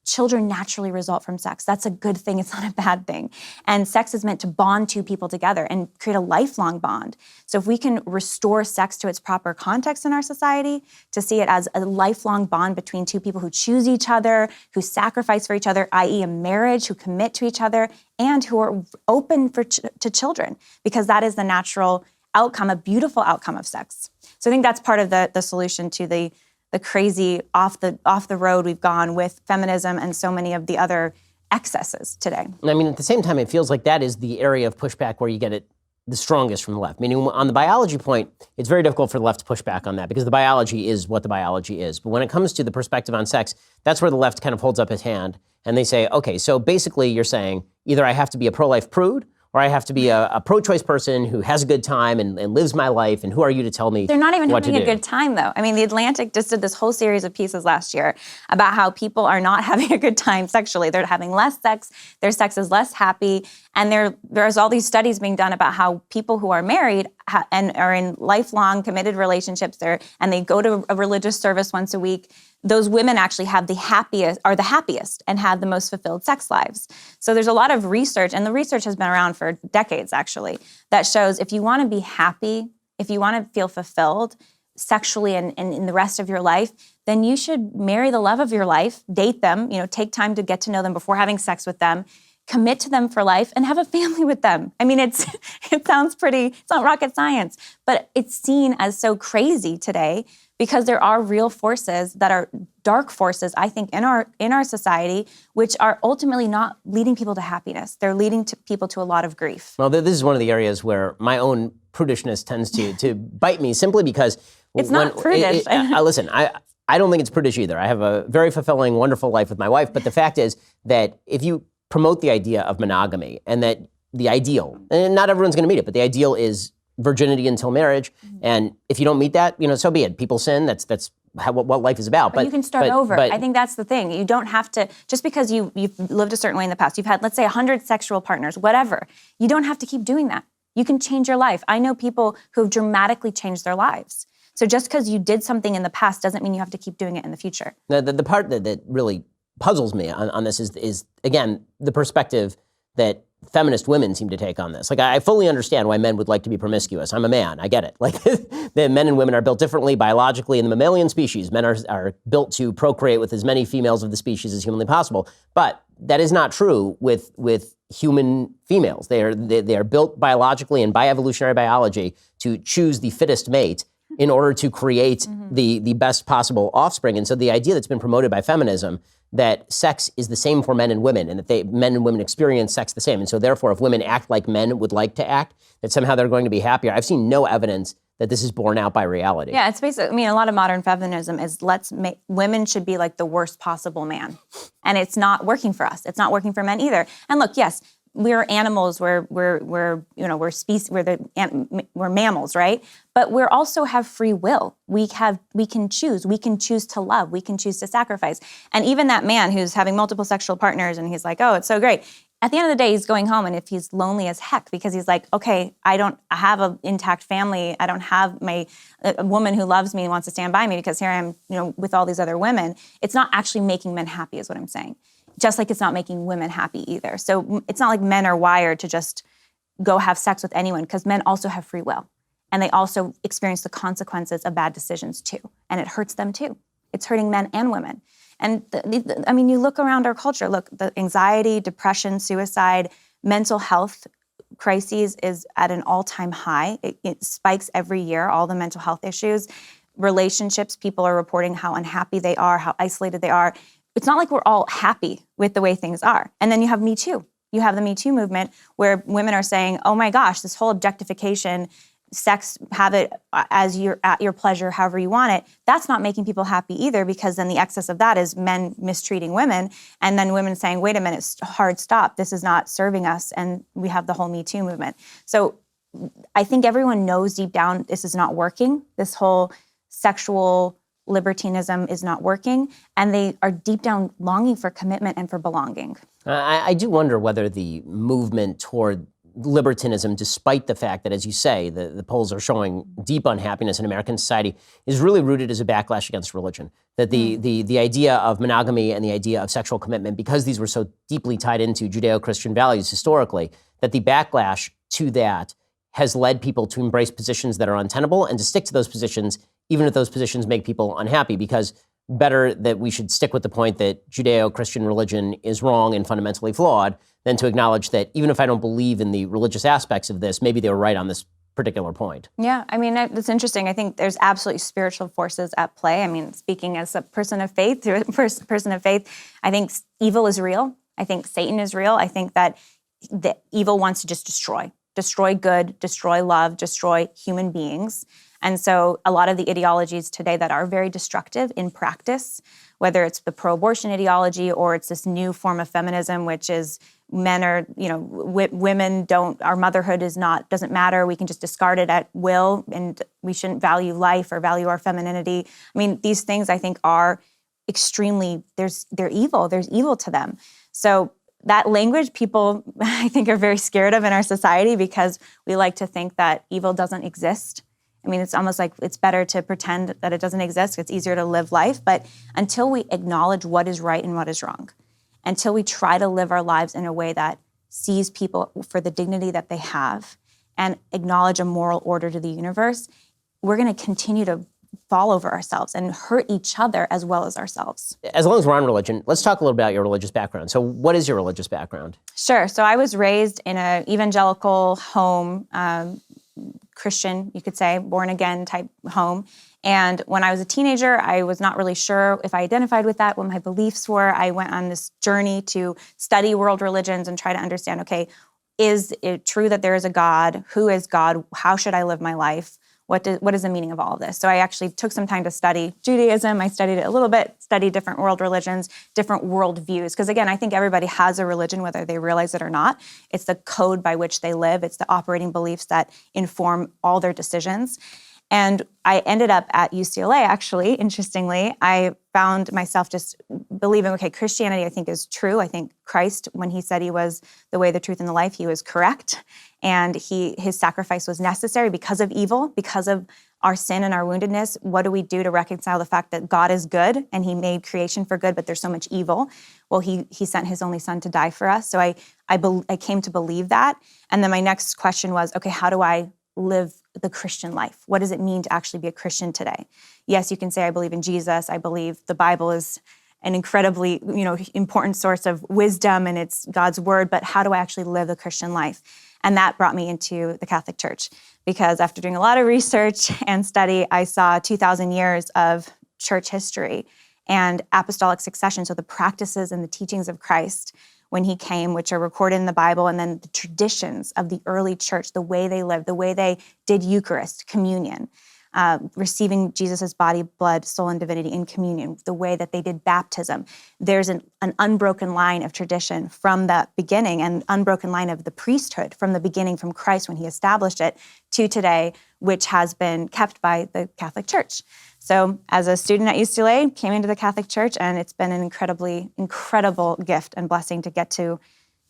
Children naturally result from sex. That's a good thing. It's not a bad thing. And sex is meant to bond two people together and create a lifelong bond. So if we can restore sex to its proper context in our society, to see it as a lifelong bond between two people who choose each other, who sacrifice for each other, i.e. a marriage, who commit to each other, and who are open to children, because that is the natural outcome, a beautiful outcome of sex. So I think that's part of the solution to the crazy off the road we've gone with feminism and so many of the other excesses today. I mean, at the same time, it feels like that is the area of pushback where you get it the strongest from the left. Meaning, on the biology point, it's very difficult for the left to push back on that because the biology is what the biology is. But when it comes to the perspective on sex, that's where the left kind of holds up its hand and they say, okay, so basically you're saying either I have to be a pro-life prude or I have to be a pro-choice person who has a good time and lives my life, and who are you to tell me They're not even what having to a do? good time, though. I mean, The Atlantic just did this whole series of pieces last year about how people are not having a good time sexually. They're having less sex, their sex is less happy, and there's all these studies being done about how people who are married and are in lifelong committed relationships and they go to a religious service once a week, those women actually are the happiest and have the most fulfilled sex lives. So there's a lot of research, and the research has been around for decades actually, that shows if you want to be happy, if you want to feel fulfilled sexually and in the rest of your life, then you should marry the love of your life, date them, take time to get to know them before having sex with them, commit to them for life, and have a family with them. I mean, it sounds it's not rocket science, but it's seen as so crazy today because there are real forces that are dark forces, I think, in our society, which are ultimately not leading people to happiness. They're leading people to a lot of grief. Well, this is one of the areas where my own prudishness tends to bite me, simply because it's not prudish. Listen, I don't think it's prudish either. I have a very fulfilling, wonderful life with my wife, but the fact is that if you promote the idea of monogamy, and that the ideal, and not everyone's going to meet it, but the ideal is virginity until marriage. And if you don't meet that, so be it. People sin. That's what life is about. But you can start over. I think that's the thing. You don't have to, just because you've lived a certain way in the past, you've had, let's say, 100 sexual partners, whatever. You don't have to keep doing that. You can change your life. I know people who have dramatically changed their lives. So just because you did something in the past doesn't mean you have to keep doing it in the future. The part that really puzzles me on this is, again, the perspective that feminist women seem to take on this. Like, I fully understand why men would like to be promiscuous. I'm a man. I get it. Like, the men and women are built differently biologically in the mammalian species. Men are built to procreate with as many females of the species as humanly possible. But that is not true with human females. They are built biologically and by evolutionary biology to choose the fittest mate in order to create the best possible offspring. And so the idea that's been promoted by feminism, that sex is the same for men and women, and that men and women experience sex the same. And so therefore, if women act like men would like to act, that somehow they're going to be happier. I've seen no evidence that this is borne out by reality. Yeah, it's basically, a lot of modern feminism is women should be like the worst possible man. And it's not working for us. It's not working for men either. And look, yes, we're animals, we're mammals, right? But we also have free will. We can choose to love, we can choose to sacrifice. And even that man who's having multiple sexual partners and he's like, oh, it's so great. At the end of the day, he's going home, and if he's lonely as heck because he's like, okay, I have an intact family, I don't have a woman who loves me and wants to stand by me because here I am, with all these other women. It's not actually making men happy, is what I'm saying. Just like it's not making women happy either. So it's not like men are wired to just go have sex with anyone, because men also have free will. And they also experience the consequences of bad decisions too. And it hurts them too. It's hurting men and women. And you look around our culture, look, the anxiety, depression, suicide, mental health crises is at an all-time high. It spikes every year, all the mental health issues. Relationships, people are reporting how unhappy they are, how isolated they are. It's not like we're all happy with the way things are. And then you have Me Too. You have the Me Too movement where women are saying, oh my gosh, this whole objectification, sex, have it as at your pleasure, however you want it. That's not making people happy either, because then the excess of that is men mistreating women, and then women saying, wait a minute, hard stop, this is not serving us, and we have the whole Me Too movement. So I think everyone knows deep down this is not working. This whole sexual libertinism is not working, and they are deep down longing for commitment and for belonging. I do wonder whether the movement toward libertinism, despite the fact that, as you say, the polls are showing deep unhappiness in American society, is really rooted as a backlash against religion. That the idea of monogamy and the idea of sexual commitment, because these were so deeply tied into Judeo-Christian values historically, that the backlash to that has led people to embrace positions that are untenable and to stick to those positions, even if those positions make people unhappy, because better that we should stick with the point that Judeo-Christian religion is wrong and fundamentally flawed than to acknowledge that even if I don't believe in the religious aspects of this, maybe they were right on this particular point. Yeah, that's interesting. I think there's absolutely spiritual forces at play. Speaking as a person of faith, I think evil is real. I think Satan is real. I think that the evil wants to just destroy good, destroy love, destroy human beings. And so a lot of the ideologies today that are very destructive in practice, whether it's the pro-abortion ideology or it's this new form of feminism, which is men are, women don't, our motherhood doesn't matter. We can just discard it at will, and we shouldn't value life or value our femininity. I mean, these things I think are extremely, they're evil. There's evil to them. So that language people, I think, are very scared of in our society because we like to think that evil doesn't exist. I mean, it's almost like it's better to pretend that it doesn't exist. It's easier to live life. But until we acknowledge what is right and what is wrong, until we try to live our lives in a way that sees people for the dignity that they have and acknowledge a moral order to the universe, we're going to continue to fall over ourselves and hurt each other as well as ourselves. As long as we're on religion, let's talk a little about your religious background. So what is your religious background? Sure. So I was raised in an evangelical home, Christian, you could say, born again type home. And when I was a teenager, I was not really sure if I identified with that, what my beliefs were. I went on this journey to study world religions and try to understand, okay, is it true that there is a God? Who is God? How should I live my life? What is the meaning of all of this? So I actually took some time to study Judaism. I studied it a little bit, studied different world religions, different world views. Because again, I think everybody has a religion, whether they realize it or not. It's the code by which they live. It's the operating beliefs that inform all their decisions. And I ended up at UCLA, actually, interestingly. I found myself just believing, okay, Christianity, I think, is true. I think Christ, when he said he was the way, the truth, and the life, he was correct. And his sacrifice was necessary because of evil, because of our sin and our woundedness. What do we do to reconcile the fact that God is good and he made creation for good, but there's so much evil? Well, he sent his only son to die for us. So I came to believe that. And then my next question was, okay, how do I live the Christian life? What does it mean to actually be a Christian today? Yes, you can say I believe in Jesus. I believe the Bible is an incredibly, important source of wisdom and it's God's word, but how do I actually live the Christian life? And that brought me into the Catholic Church because after doing a lot of research and study, I saw 2,000 years of church history and apostolic succession, so the practices and the teachings of Christ when he came, which are recorded in the Bible, and then the traditions of the early church, the way they lived, the way they did Eucharist, communion, receiving Jesus' body, blood, soul, and divinity in communion, the way that they did baptism. There's an unbroken line of tradition from the beginning and unbroken line of the priesthood from the beginning, from Christ when he established it, to today, which has been kept by the Catholic Church. So as a student at UCLA, came into the Catholic Church, and it's been an incredible gift and blessing to get to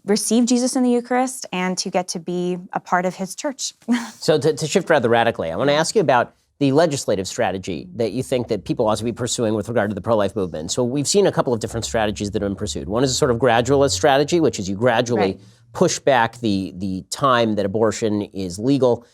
receive Jesus in the Eucharist and to get to be a part of his church. So to shift rather radically, I want to ask you about the legislative strategy that you think that people ought to be pursuing with regard to the pro-life movement. So we've seen a couple of different strategies that have been pursued. One is a sort of gradualist strategy, which is you gradually push back the time that abortion is legal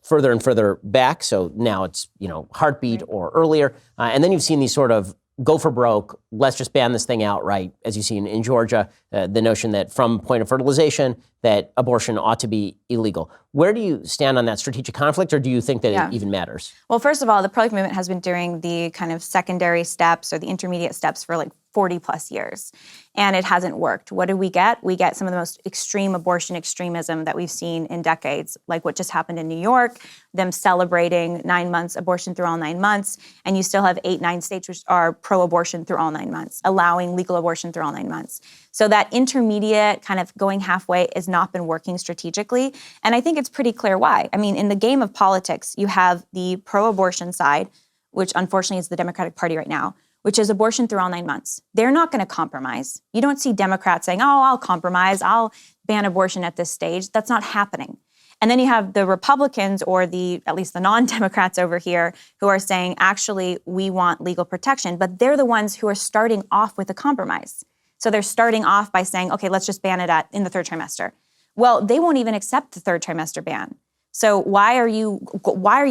further and further back. So now it's, heartbeat or earlier. And then you've seen these sort of go for broke, let's just ban this thing outright, as you've seen in Georgia, the notion that from point of fertilization, that abortion ought to be illegal. Where do you stand on that strategic conflict, or do you think that it even matters? Well, first of all, the pro-life movement has been doing the kind of secondary steps or the intermediate steps for like 40 plus years, and it hasn't worked. What do we get? We get some of the most extreme abortion extremism that we've seen in decades, like what just happened in New York, them celebrating 9 months abortion through all 9 months, and you still have 8-9 states which are pro-abortion through all 9 months, allowing legal abortion through all 9 months. So that intermediate kind of going halfway has not been working strategically, and I think it's pretty clear why. I mean, in the game of politics, you have the pro-abortion side, which unfortunately is the Democratic Party right now, which is abortion through all 9 months. They're not going to compromise. You don't see Democrats saying, oh, I'll compromise, I'll ban abortion at this stage. That's not happening. And then you have the Republicans, or at least the non-Democrats over here, who are saying, actually, we want legal protection, but they're the ones who are starting off with a compromise. So they're starting off by saying, okay, let's just ban it in the third trimester. Well, they won't even accept the third trimester ban. So why are you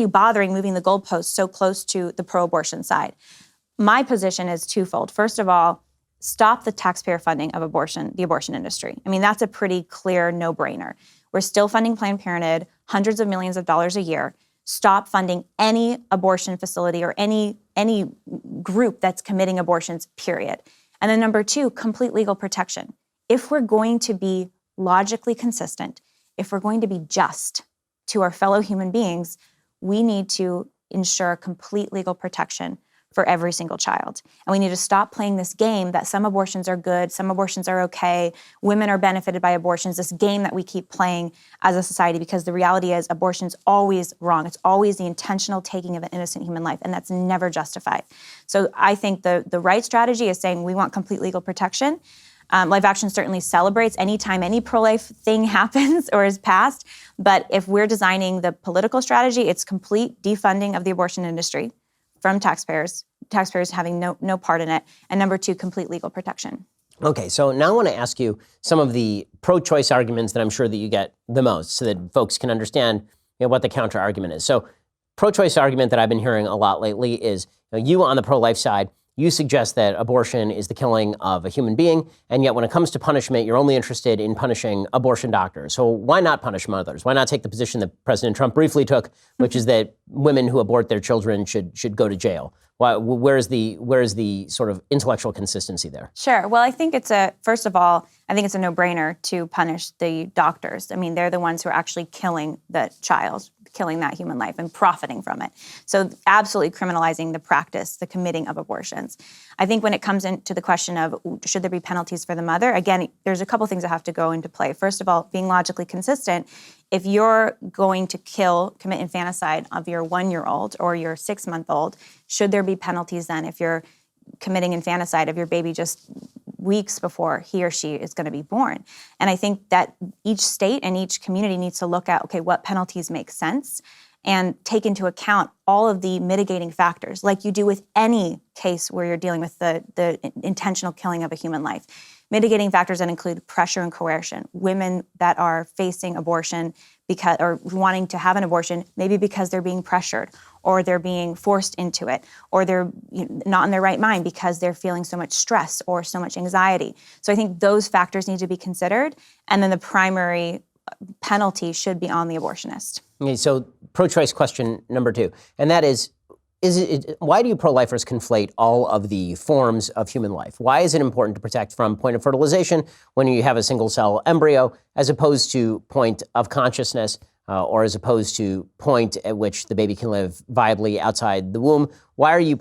bothering moving the goalposts so close to the pro-abortion side? My position is twofold. First of all, stop the taxpayer funding of the abortion industry. I mean, that's a pretty clear no-brainer. We're still funding Planned Parenthood, hundreds of millions of dollars a year. Stop funding any abortion facility or any group that's committing abortions, period. And then number two, complete legal protection. If we're going to be logically consistent, if we're going to be just to our fellow human beings, we need to ensure complete legal protection for every single child. And we need to stop playing this game that some abortions are good, some abortions are okay, women are benefited by abortions, this game that we keep playing as a society, because the reality is abortion's always wrong. It's always the intentional taking of an innocent human life, and that's never justified. So I think the right strategy is saying we want complete legal protection. Live Action certainly celebrates anytime any pro-life thing happens or is passed, but if we're designing the political strategy, it's complete defunding of the abortion industry from taxpayers having no part in it, and number two, complete legal protection. Okay, so now I want to ask you some of the pro-choice arguments that I'm sure that you get the most, so that folks can understand what the counter argument is. So pro-choice argument that I've been hearing a lot lately is, you on the pro-life side, you suggest that abortion is the killing of a human being, and yet when it comes to punishment, you're only interested in punishing abortion doctors. So why not punish mothers? Why not take the position that President Trump briefly took, which is that women who abort their children should go to jail? Where is the sort of intellectual consistency there? Sure. Well, I think first of all, I think it's a no-brainer to punish the doctors. I mean, they're the ones who are actually killing the child, killing that human life and profiting from it. So absolutely criminalizing the practice, the committing of abortions. I think when it comes into the question of should there be penalties for the mother, again, there's a couple things that have to go into play. First of all, being logically consistent. If you're going to commit infanticide of your 1-year-old or your 6-month-old, should there be penalties then if you're committing infanticide of your baby just weeks before he or she is going to be born? And I think that each state and each community needs to look at, okay, what penalties make sense and take into account all of the mitigating factors, like you do with any case where you're dealing with the intentional killing of a human life. Mitigating factors that include pressure and coercion. Women that are facing abortion or wanting to have an abortion, maybe because they're being pressured or they're being forced into it, or they're not in their right mind because they're feeling so much stress or so much anxiety. So I think those factors need to be considered, and then the primary penalty should be on the abortionist. Okay, so pro-choice question number 2, and that is why do you pro-lifers conflate all of the forms of human life? Why is it important to protect from point of fertilization when you have a single-cell embryo, as opposed to point of consciousness, or as opposed to point at which the baby can live viably outside the womb? Why do you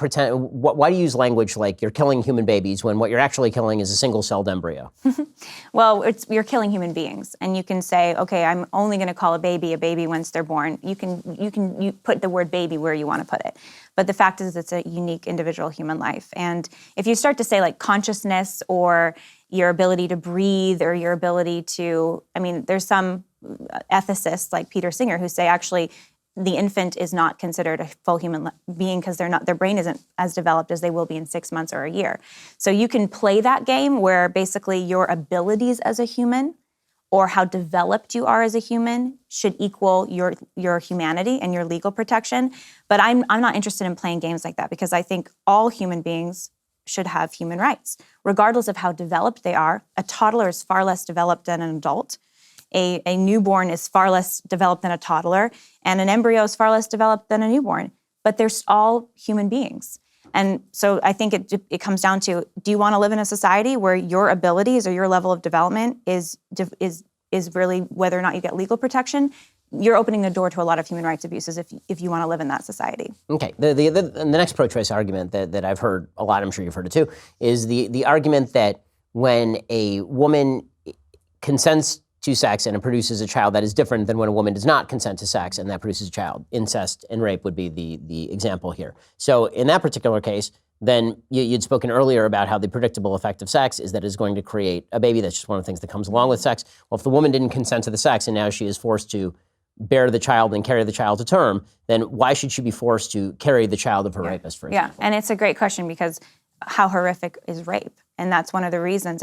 use language like you're killing human babies when what you're actually killing is a single-celled embryo? Well, you're killing human beings, and you can say, okay, I'm only going to call a baby once they're born. You put the word baby where you want to put it. But the fact is it's a unique individual human life. And if you start to say like consciousness or your ability to breathe or your ability to, there's some ethicists like Peter Singer who say actually the infant is not considered a full human being because their brain isn't as developed as they will be in 6 months or a year. So you can play that game where basically your abilities as a human or how developed you are as a human should equal your humanity and your legal protection. But I'm not interested in playing games like that, because I think all human beings should have human rights, regardless of how developed they are. A toddler is far less developed than an adult. A newborn is far less developed than a toddler, and an embryo is far less developed than a newborn. But they're all human beings. And so I think it comes down to, do you want to live in a society where your abilities or your level of development is really whether or not you get legal protection? You're opening the door to a lot of human rights abuses if you want to live in that society. Okay. The next pro-choice argument that I've heard a lot, I'm sure you've heard it too, is the argument that when a woman consents to sex and it produces a child, that is different than when a woman does not consent to sex and that produces a child. Incest and rape would be the example here. So in that particular case, then you'd spoken earlier about how the predictable effect of sex is that it's going to create a baby. That's just one of the things that comes along with sex. Well, if the woman didn't consent to the sex and now she is forced to bear the child and carry the child to term, then why should she be forced to carry the child of her rapist, for example? Yeah, and it's a great question, because how horrific is rape? And that's one of the reasons.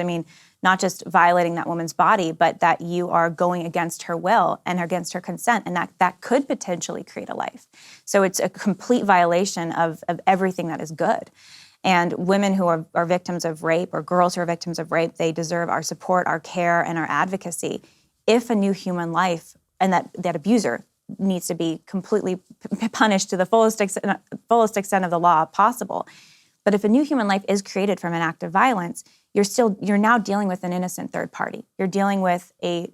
Not just violating that woman's body, but that you are going against her will and against her consent, and that could potentially create a life. So it's a complete violation of everything that is good. And women who are victims of rape, or girls who are victims of rape, they deserve our support, our care, and our advocacy. If a new human life, and that abuser needs to be completely punished to the fullest extent of the law possible. But if a new human life is created from an act of violence, you're now dealing with an innocent third party. You're dealing with a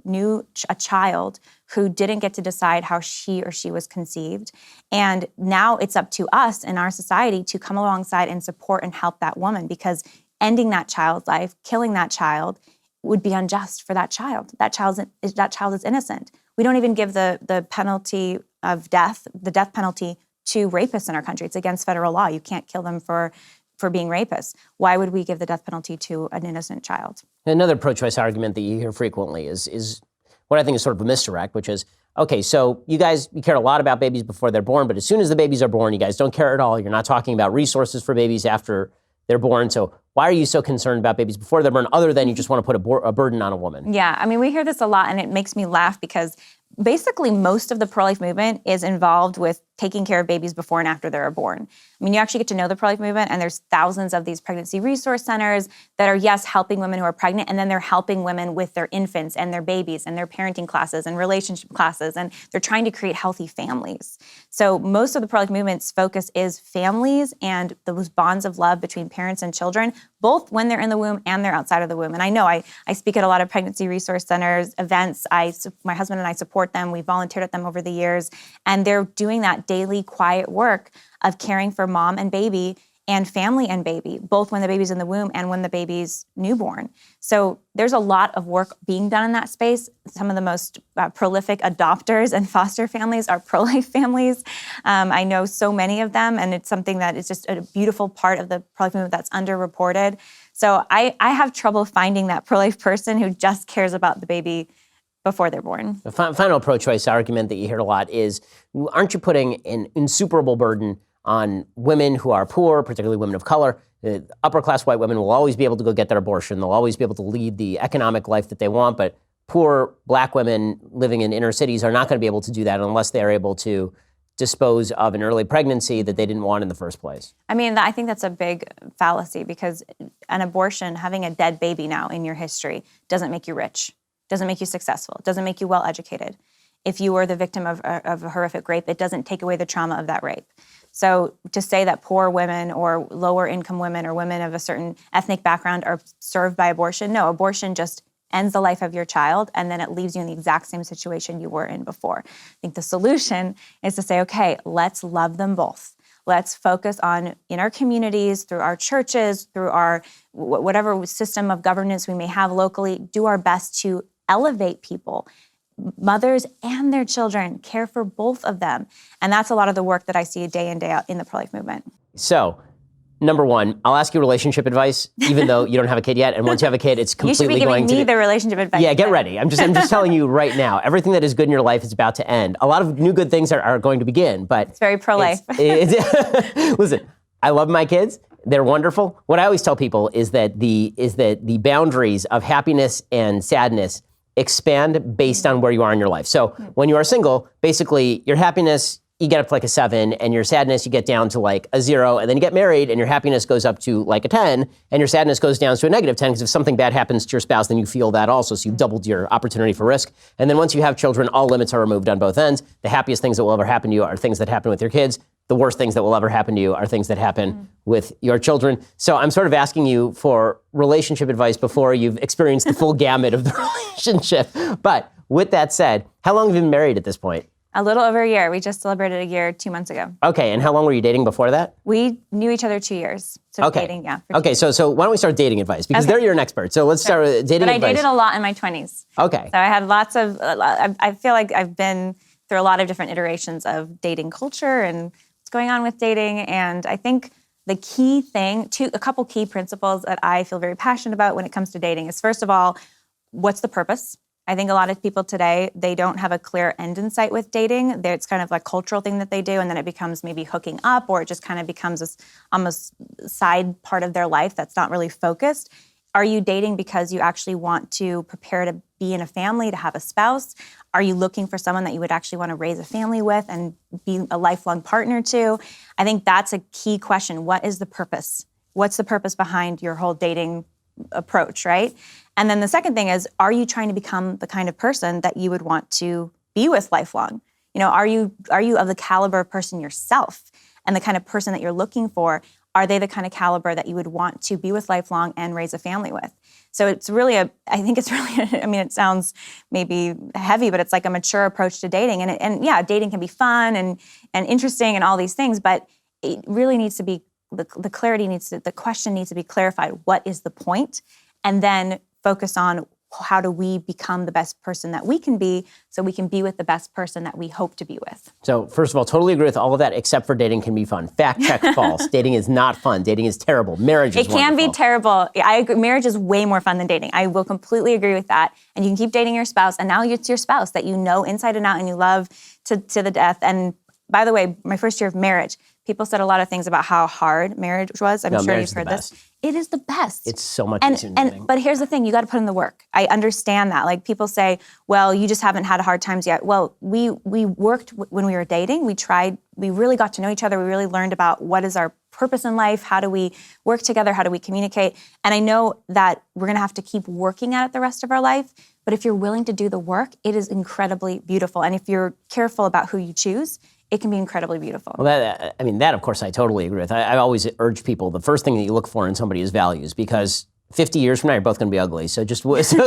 child who didn't get to decide how she was conceived. And now it's up to us in our society to come alongside and support and help that woman, because ending that child's life, killing that child, would be unjust for that child. That child is innocent. We don't even give the penalty of death, the death penalty, to rapists in our country. It's against federal law. You can't kill them for being rapists. Why would we give the death penalty to an innocent child? Another pro-choice argument that you hear frequently is what I think is sort of a misdirect, which is, okay, so you care a lot about babies before they're born, but as soon as the babies are born, you guys don't care at all. You're not talking about resources for babies after they're born. So why are you so concerned about babies before they're born, other than you just want to put a burden on a woman? Yeah, I mean, we hear this a lot, and it makes me laugh because basically most of the pro-life movement is involved with taking care of babies before and after they're born. I mean, you actually get to know the pro-life movement, and there's thousands of these pregnancy resource centers that are, yes, helping women who are pregnant, and then they're helping women with their infants and their babies and their parenting classes and relationship classes, and they're trying to create healthy families. So most of the pro-life movement's focus is families and those bonds of love between parents and children, both when they're in the womb and they're outside of the womb. And I know I speak at a lot of pregnancy resource centers, events. My husband and I support them. We volunteered at them over the years, and they're doing that daily quiet work of caring for mom and baby and family and baby, both when the baby's in the womb and when the baby's newborn. So there's a lot of work being done in that space. Some of the most prolific adopters and foster families are pro-life families. I know so many of them, and it's something that is just a beautiful part of the pro-life movement that's underreported. So I have trouble finding that pro-life person who just cares about the baby before they're born. The final pro-choice argument that you hear a lot is, aren't you putting an insuperable burden on women who are poor, particularly women of color? Upper-class white women will always be able to go get their abortion. They'll always be able to lead the economic life that they want, but poor black women living in inner cities are not going to be able to do that unless they are able to dispose of an early pregnancy that they didn't want in the first place. I mean, I think that's a big fallacy, because an abortion, having a dead baby now in your history, doesn't make you rich. Doesn't make you successful, doesn't make you well-educated. If you were the victim of a horrific rape, it doesn't take away the trauma of that rape. So to say that poor women or lower income women or women of a certain ethnic background are served by abortion, no, abortion just ends the life of your child, and then it leaves you in the exact same situation you were in before. I think the solution is to say, okay, let's love them both. Let's focus on, in our communities, through our churches, through our whatever system of governance we may have locally, do our best to elevate people, mothers and their children, care for both of them. And that's a lot of the work that I see day in, day out in the pro-life movement. So, number one, I'll ask you relationship advice, even though you don't have a kid yet. And once you have a kid, it's completely going to... You should be giving me the relationship advice. Yeah, get ready. I'm just telling you right now, everything that is good in your life is about to end. A lot of new good things are going to begin, but... It's very pro-life. Listen, I love my kids. They're wonderful. What I always tell people is that the boundaries of happiness and sadness expand based on where you are in your life. So when you are single, basically your happiness, you get up to like a 7, and your sadness, you get down to like a 0, and then you get married and your happiness goes up to like a 10, and your sadness goes down to a negative 10, because if something bad happens to your spouse, then you feel that also, so you've doubled your opportunity for risk. And then once you have children, all limits are removed on both ends. The happiest things that will ever happen to you are things that happen with your kids. The worst things that will ever happen to you are things that happen with your children. So I'm sort of asking you for relationship advice before you've experienced the full gamut of the relationship. But with that said, how long have you been married at this point? A little over a year. We just celebrated a year 2 months ago. Okay, and how long were you dating before that? We knew each other 2 years. So dating, yeah. Okay, so why don't we start dating advice? Because there you're an expert. So let's start with dating advice. But I dated a lot in my 20s. Okay. So I had lots of, I feel like I've been through a lot of different iterations of dating culture and what's going on with dating. And I think the key thing, a couple key principles that I feel very passionate about when it comes to dating is, first of all, what's the purpose? I think a lot of people today, they don't have a clear end in sight with dating. It's kind of like a cultural thing that they do, and then it becomes maybe hooking up, or it just kind of becomes this almost side part of their life that's not really focused. Are you dating because you actually want to prepare to be in a family, to have a spouse? Are you looking for someone that you would actually want to raise a family with and be a lifelong partner to? I think that's a key question. What is the purpose? What's the purpose behind your whole dating approach, right? And then the second thing is, are you trying to become the kind of person that you would want to be with lifelong? You know, are you of the caliber of person yourself and the kind of person that you're looking for? are they the kind of caliber that you would want to be with lifelong and raise a family with? So it's really I think it's really, I mean, it sounds maybe heavy, but it's like a mature approach to dating. And yeah, dating can be fun and interesting and all these things, but it really needs to be, the question needs to be clarified. What is the point? And then focus on how do we become the best person that we can be so we can be with the best person that we hope to be with. So first of all, totally agree with all of that, except for dating can be fun. Fact check, false. Dating is not fun. Dating is terrible. Marriage is wonderful. It can be terrible. I agree. Marriage is way more fun than dating. I will completely agree with that. And you can keep dating your spouse, and now it's your spouse that you know inside and out and you love to the death. And by the way, my first year of marriage, people said a lot of things about how hard marriage was. I'm sure you've heard this. It is the best. It's so much easier than dating. But here's the thing, you got to put in the work. I understand that. Like people say, well, you just haven't had hard times yet. Well, we worked when we were dating. We tried, we really got to know each other. We really learned about what is our purpose in life. How do we work together? How do we communicate? And I know that we're going to have to keep working at it the rest of our life. But if you're willing to do the work, it is incredibly beautiful. And if you're careful about who you choose, it can be incredibly beautiful. Well, that of course I totally agree with. I always urge people, the first thing that you look for in somebody is values, because 50 years from now, you're both going to be ugly. So just start off with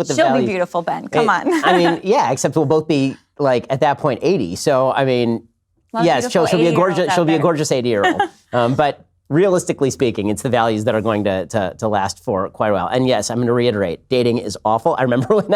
the values. She'll be beautiful, Ben. Come on. I mean, yeah, except we'll both be like at that point 80. So I mean, yes, she'll be a gorgeous 80-year-old. But realistically speaking, it's the values that are going to last for quite a while. And yes, I'm going to reiterate, dating is awful. I remember when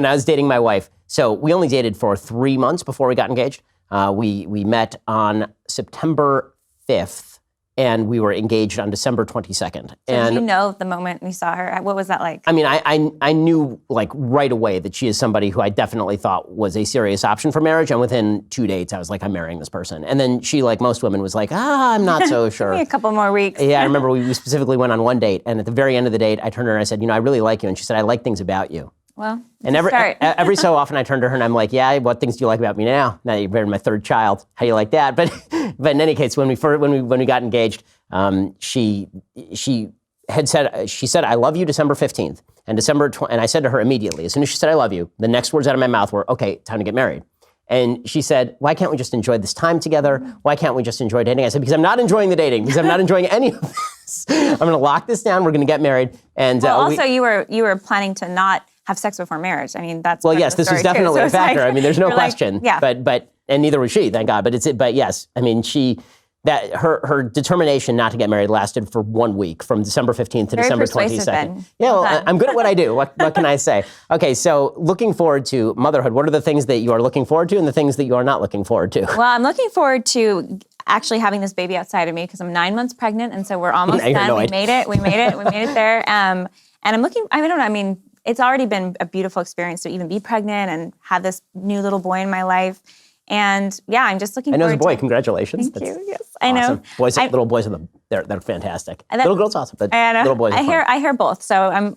I was dating my wife. So we only dated for 3 months before we got engaged. We met on September 5th. And we were engaged on December 22nd. So did you know the moment you saw her? What was that like? I mean, I knew like right away that she is somebody who I definitely thought was a serious option for marriage. And within 2 dates, I was like, I'm marrying this person. And then she, like most women, was like, I'm not so sure. Give me a couple more weeks. Yeah, I remember we specifically went on one date. And at the very end of the date, I turned to her and I said, I really like you. And she said, I like things about you. Well, and every so often I turn to her and I'm like, yeah, what things do you like about me now? Now you're my third child. How do you like that? But in any case, when we got engaged, she said, I love you December 15th. And I said to her immediately, as soon as she said, I love you, the next words out of my mouth were, okay, time to get married. And she said, why can't we just enjoy this time together? Why can't we just enjoy dating? I said, because I'm not enjoying the dating, because I'm not enjoying any of this. I'm going to lock this down. We're going to get married. And also you were planning to not have sex before marriage. I mean, that's well, yes, this was definitely a factor. I mean, there's no question. Yeah. But and neither was she, thank God. But yes, I mean, her determination not to get married lasted for 1 week, from December 15th to December 22nd. Ben. Yeah, well, I'm good at what I do. What can I say? Okay, so looking forward to motherhood. What are the things that you are looking forward to and the things that you are not looking forward to? Well, I'm looking forward to actually having this baby outside of me, because I'm 9 months pregnant, and so we're almost done. We made it there. And I'm looking, it's already been a beautiful experience to even be pregnant and have this new little boy in my life. And yeah, I'm just looking forward to it. I know the boy. Congratulations. Thank you. Yes, awesome. I know. Little boys they're fantastic. Little girls also, but little boys are fun. I hear both. So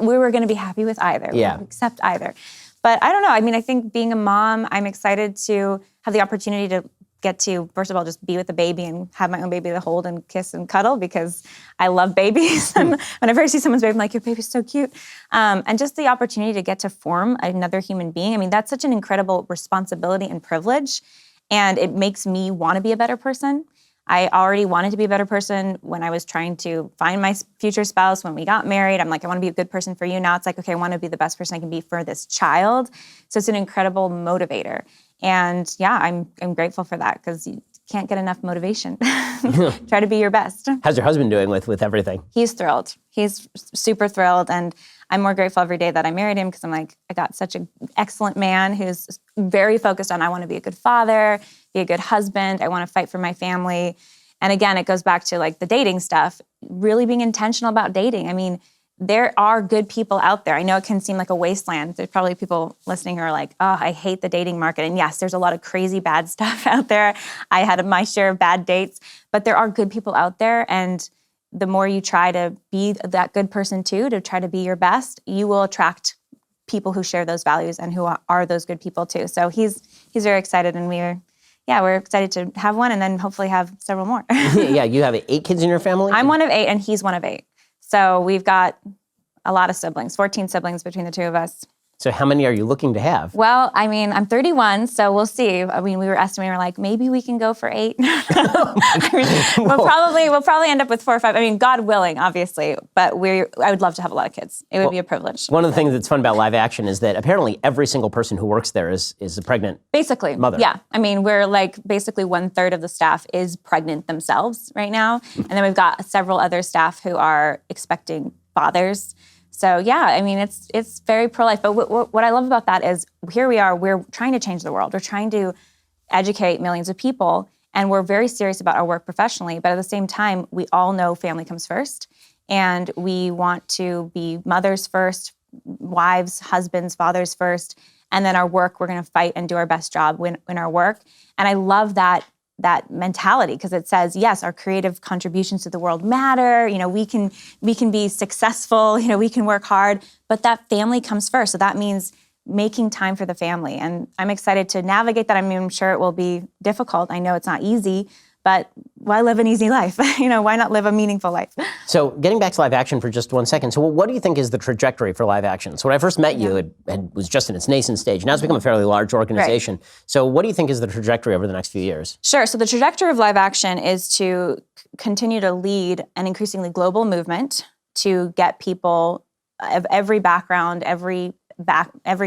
we were going to be happy with either. Yeah. We'll accept either. But I don't know. I mean, I think being a mom, I'm excited to have the opportunity to get to, first of all, just be with the baby and have my own baby to hold and kiss and cuddle, because I love babies. And whenever I see someone's baby, I'm like, your baby's so cute. And just the opportunity to get to form another human being. I mean, that's such an incredible responsibility and privilege. And it makes me want to be a better person. I already wanted to be a better person when I was trying to find my future spouse. When we got married, I'm like, I want to be a good person for you. Now it's like, okay, I want to be the best person I can be for this child. So it's an incredible motivator. And yeah, I'm grateful for that, because you can't get enough motivation. Try to be your best. How's your husband doing with everything? He's thrilled. He's super thrilled. And I'm more grateful every day that I married him, because I'm like, I got such an excellent man who's very focused on, I want to be a good father, be a good husband. I want to fight for my family. And again, it goes back to like the dating stuff, really being intentional about dating. I mean, there are good people out there. I know it can seem like a wasteland. There's probably people listening who are like, oh, I hate the dating market. And yes, there's a lot of crazy bad stuff out there. I had my share of bad dates, but there are good people out there. And the more you try to be that good person too, to try to be your best, you will attract people who share those values and who are those good people too. So he's very excited, and we're excited to have one and then hopefully have several more. Yeah, you have 8 kids in your family? I'm one of 8 and he's one of 8. So we've got a lot of siblings, 14 siblings between the two of us. So how many are you looking to have? Well, I mean, I'm 31, so we'll see. I mean, we were estimating, we're like, maybe we can go for 8. I mean, we'll probably end up with 4 or 5. I mean, God willing, obviously, but I would love to have a lot of kids. It would be a privilege. One of the things that's fun about Live Action is that apparently every single person who works there is a pregnant basically mother. Yeah. I mean, we're like basically 1/3 of the staff is pregnant themselves right now. And then we've got several other staff who are expecting fathers. So yeah, I mean, it's very pro-life. But what I love about that is here we are, we're trying to change the world. We're trying to educate millions of people, and we're very serious about our work professionally. But at the same time, we all know family comes first, and we want to be mothers first, wives, husbands, fathers first, and then our work, we're going to fight and do our best job in our work. And I love that mentality, because it says, yes, our creative contributions to the world matter. You know, we can be successful, you know, we can work hard, but that family comes first. So that means making time for the family. And I'm excited to navigate that. I mean, I'm sure it will be difficult. I know it's not easy, but why live an easy life? You know, why not live a meaningful life? So getting back to Live Action for just 1 second. So what do you think is the trajectory for Live Action? So when I first met you, it was just in its nascent stage. Now it's become a fairly large organization. Right. So what do you think is the trajectory over the next few years? Sure. So the trajectory of Live Action is to continue to lead an increasingly global movement to get people of every background, every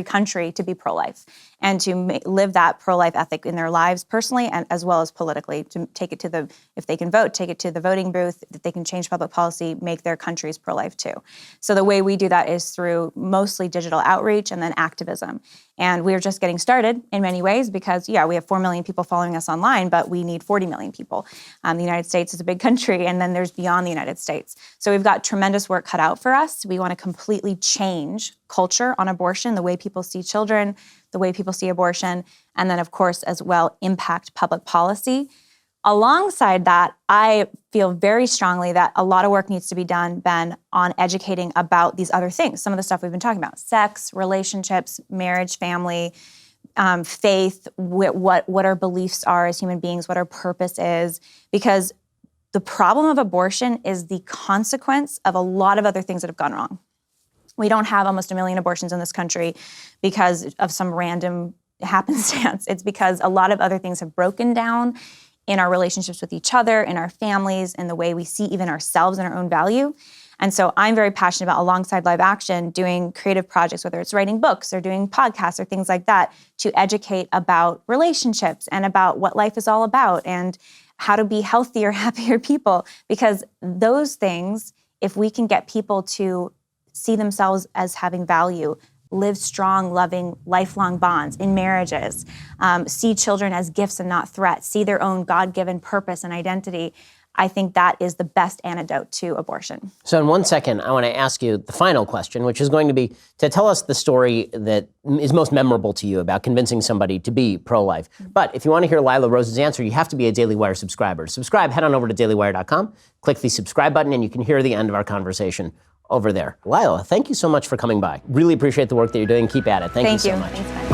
country to be pro-life, and to live that pro-life ethic in their lives personally and as well as politically, to take it to if they can vote, take it to the voting booth, if they can change public policy, make their countries pro-life too. So the way we do that is through mostly digital outreach and then activism. And we're just getting started in many ways because, yeah, we have 4 million people following us online, but we need 40 million people. The United States is a big country, and then there's beyond the United States. So we've got tremendous work cut out for us. We want to completely change culture on abortion, the way people see children, the way people see abortion, and then, of course, as well, impact public policy. Alongside that, I feel very strongly that a lot of work needs to be done, Ben, on educating about these other things. Some of the stuff we've been talking about: sex, relationships, marriage, family, faith, what our beliefs are as human beings, what our purpose is. Because the problem of abortion is the consequence of a lot of other things that have gone wrong. We don't have almost 1 million abortions in this country because of some random happenstance. It's because a lot of other things have broken down in our relationships with each other, in our families, in the way we see even ourselves and our own value. And so I'm very passionate about, alongside Live Action, doing creative projects, whether it's writing books or doing podcasts or things like that, to educate about relationships and about what life is all about and how to be healthier, happier people. Because those things, if we can get people to see themselves as having value, live strong, loving, lifelong bonds in marriages, see children as gifts and not threats, see their own God-given purpose and identity, I think that is the best antidote to abortion. So in 1 second, I want to ask you the final question, which is going to be to tell us the story that is most memorable to you about convincing somebody to be pro-life. But if you want to hear Lila Rose's answer, you have to be a Daily Wire subscriber. To subscribe, head on over to dailywire.com, click the subscribe button, and you can hear the end of our conversation over there. Lila, thank you so much for coming by. Really appreciate the work that you're doing. Keep at it. Thank you so much. Thanks, Ben.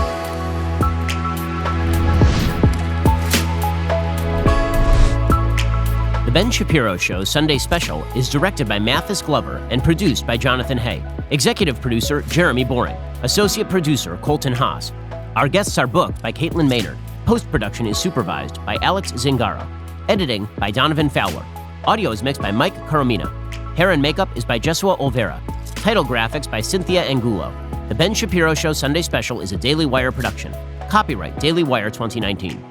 The Ben Shapiro Show Sunday Special is directed by Mathis Glover and produced by Jonathan Hay. Executive producer, Jeremy Boring. Associate producer, Colton Haas. Our guests are booked by Caitlin Maynard. Post-production is supervised by Alex Zingaro. Editing by Donovan Fowler. Audio is mixed by Mike Coromina. Hair and makeup is by Jesua Olvera. Title graphics by Cynthia Angulo. The Ben Shapiro Show Sunday Special is a Daily Wire production. Copyright Daily Wire 2019.